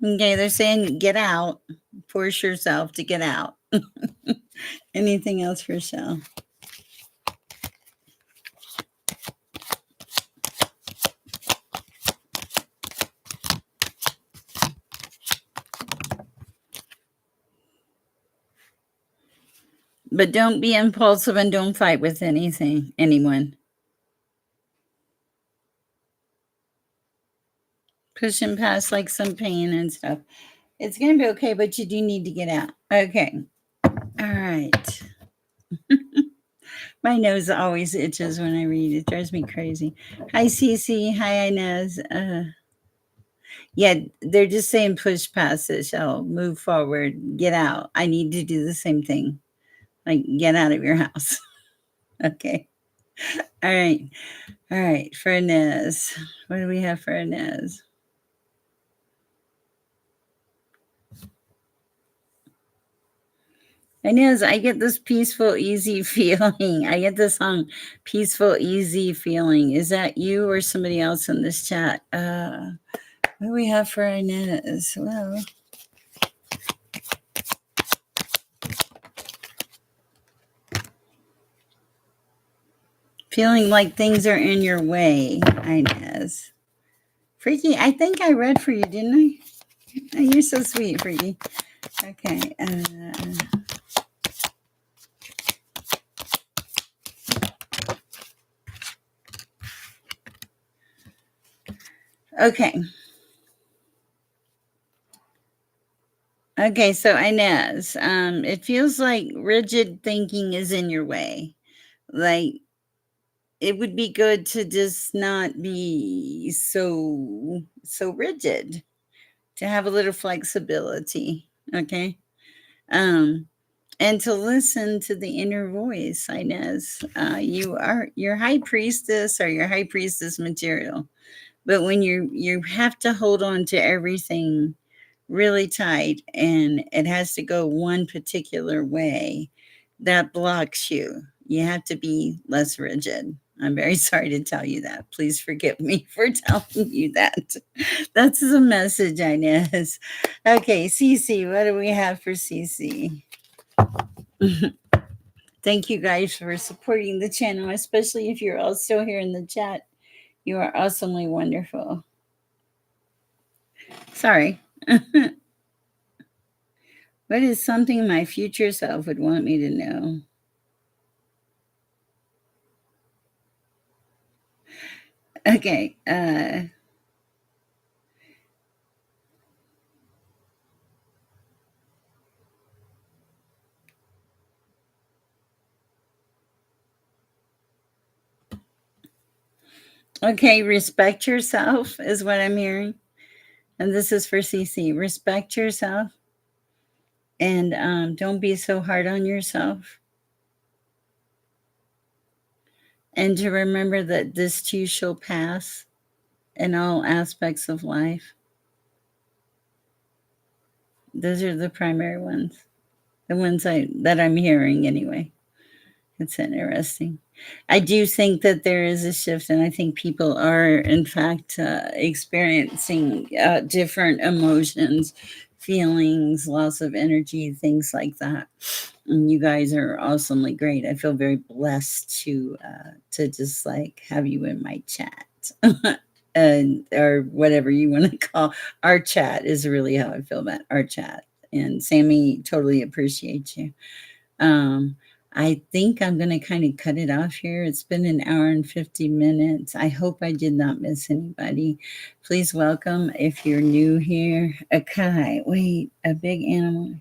A: Okay, they're saying get out, force yourself to get out. Anything else for Shell? But don't be impulsive and don't fight with anyone. Pushing past like some pain and stuff. It's gonna be okay, but you do need to get out. Okay. All right. My nose always itches when I read. It drives me crazy. Hi, Cece. Hi, Inez. Yeah, they're just saying push past it. Shall move forward. Get out. I need to do the same thing. Like, get out of your house. Okay. All right. All right. For Inez. What do we have for Inez? Inez, I get this peaceful, easy feeling. I get this song, peaceful, easy feeling. Is that you or somebody else in this chat? What do we have for Inez? Well, feeling like things are in your way, Inez. Freaky, I think I read for you, didn't I? Oh, you're so sweet, Freaky. Okay. Okay. Okay, so Inez, it feels like rigid thinking is in your way. Like it would be good to just not be so rigid, to have a little flexibility. Okay. Um, and to listen to the inner voice, Inez. You are your high priestess or your high priestess material. But when you have to hold on to everything really tight and it has to go one particular way, that blocks you. You have to be less rigid. I'm very sorry to tell you that. Please forgive me for telling you that. That's the message, Inez. Okay, Cece, what do we have for Cece? Thank you guys for supporting the channel, especially if you're all still here in the chat. You are awesomely wonderful. Sorry. What is something my future self would want me to know? Okay. Okay, respect yourself is what I'm hearing. And this is for CC. Respect yourself and don't be so hard on yourself. And to remember that this too shall pass in all aspects of life. Those are the primary ones. The ones that I'm hearing anyway. It's interesting. I do think that there is a shift, and I think people are, in fact, experiencing different emotions, feelings, loss of energy, things like that. And you guys are awesomely great. I feel very blessed to just like have you in my chat. And or whatever you want to call our chat is really how I feel about our chat. And Sammy, totally appreciate you. Um, I think I'm going to kind of cut it off here. It's been an hour and 50 minutes. I hope I did not miss anybody. Please welcome, if you're new here, Akai. Wait, a big animal.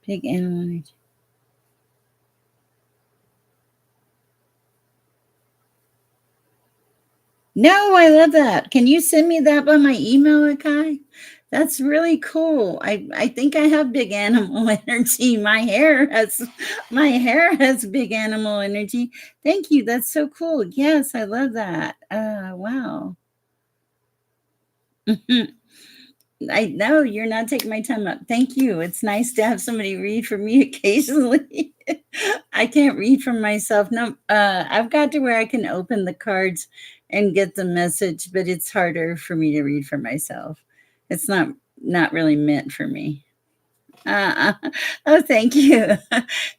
A: Big animal. No, I love that. Can you send me that by my email, Akai? That's really cool. I think I have big animal energy. My hair has big animal energy. Thank you. That's so cool. Yes, I love that. Wow. I know you're not taking my time up. Thank you. It's nice to have somebody read for me occasionally. I can't read for myself. No, I've got to where I can open the cards and get the message, but it's harder for me to read for myself. It's not really meant for me. Uh, oh, thank you.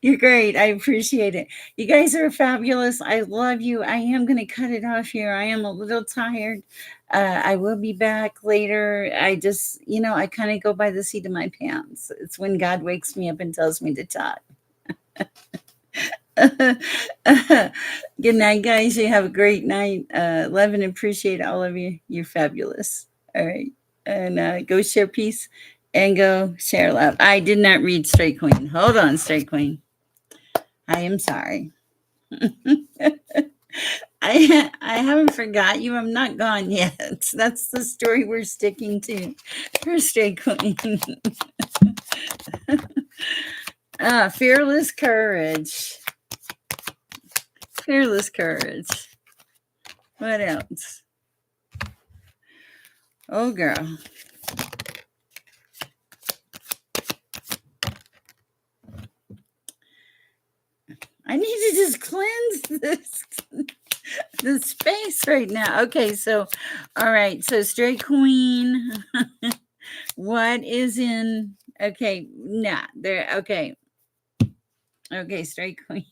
A: You're great. I appreciate it. You guys are fabulous. I love you. I am going to cut it off here. I am a little tired. I will be back later. I just, I kind of go by the seat of my pants. It's when God wakes me up and tells me to talk. Good night, guys. You have a great night. Love and appreciate all of you. You're fabulous. All right. And go share peace and go share love. I did not read Straight Queen. Hold on, Straight Queen. I am sorry. I haven't forgot you. I'm not gone yet. That's the story we're sticking to for Straight Queen. Fearless courage. Fearless courage. What else? Oh, girl. I need to just cleanse the space right now. Okay, so all right, so Straight Queen. What is in okay, nah, there okay. Okay, Straight Queen.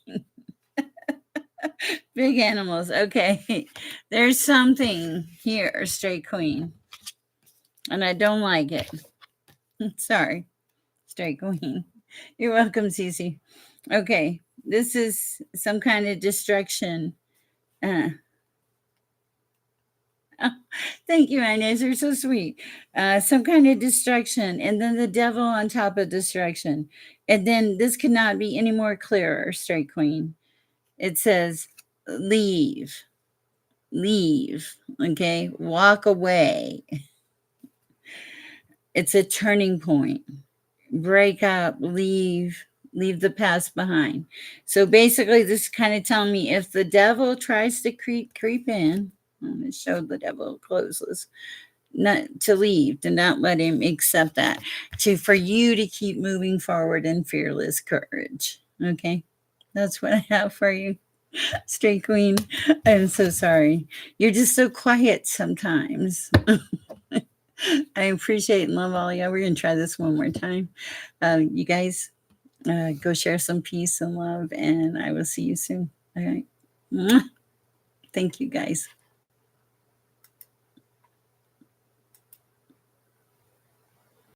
A: Big animals. Okay. There's something here, Straight Queen. And I don't like it. Sorry, Straight Queen. You're welcome, Cece. Okay. This is some kind of destruction. Uh, Thank you, Inez. You're so sweet. Some kind of destruction, and then the devil on top of destruction. And then this could not be any more clearer, Straight Queen. It says, leave, leave, okay? Walk away. It's a turning point. Break up, leave the past behind. So basically, this is kind of telling me if the devil tries to creep in, it showed the devil closeless, not to leave, to not let him accept that, to for you to keep moving forward in fearless courage. Okay, that's what I have for you, Straight Queen. I'm so sorry. You're just so quiet sometimes. I appreciate and love all y'all. We're gonna try this one more time. You guys go share some peace and love, and I will see you soon. All right. Mwah. Thank you, guys.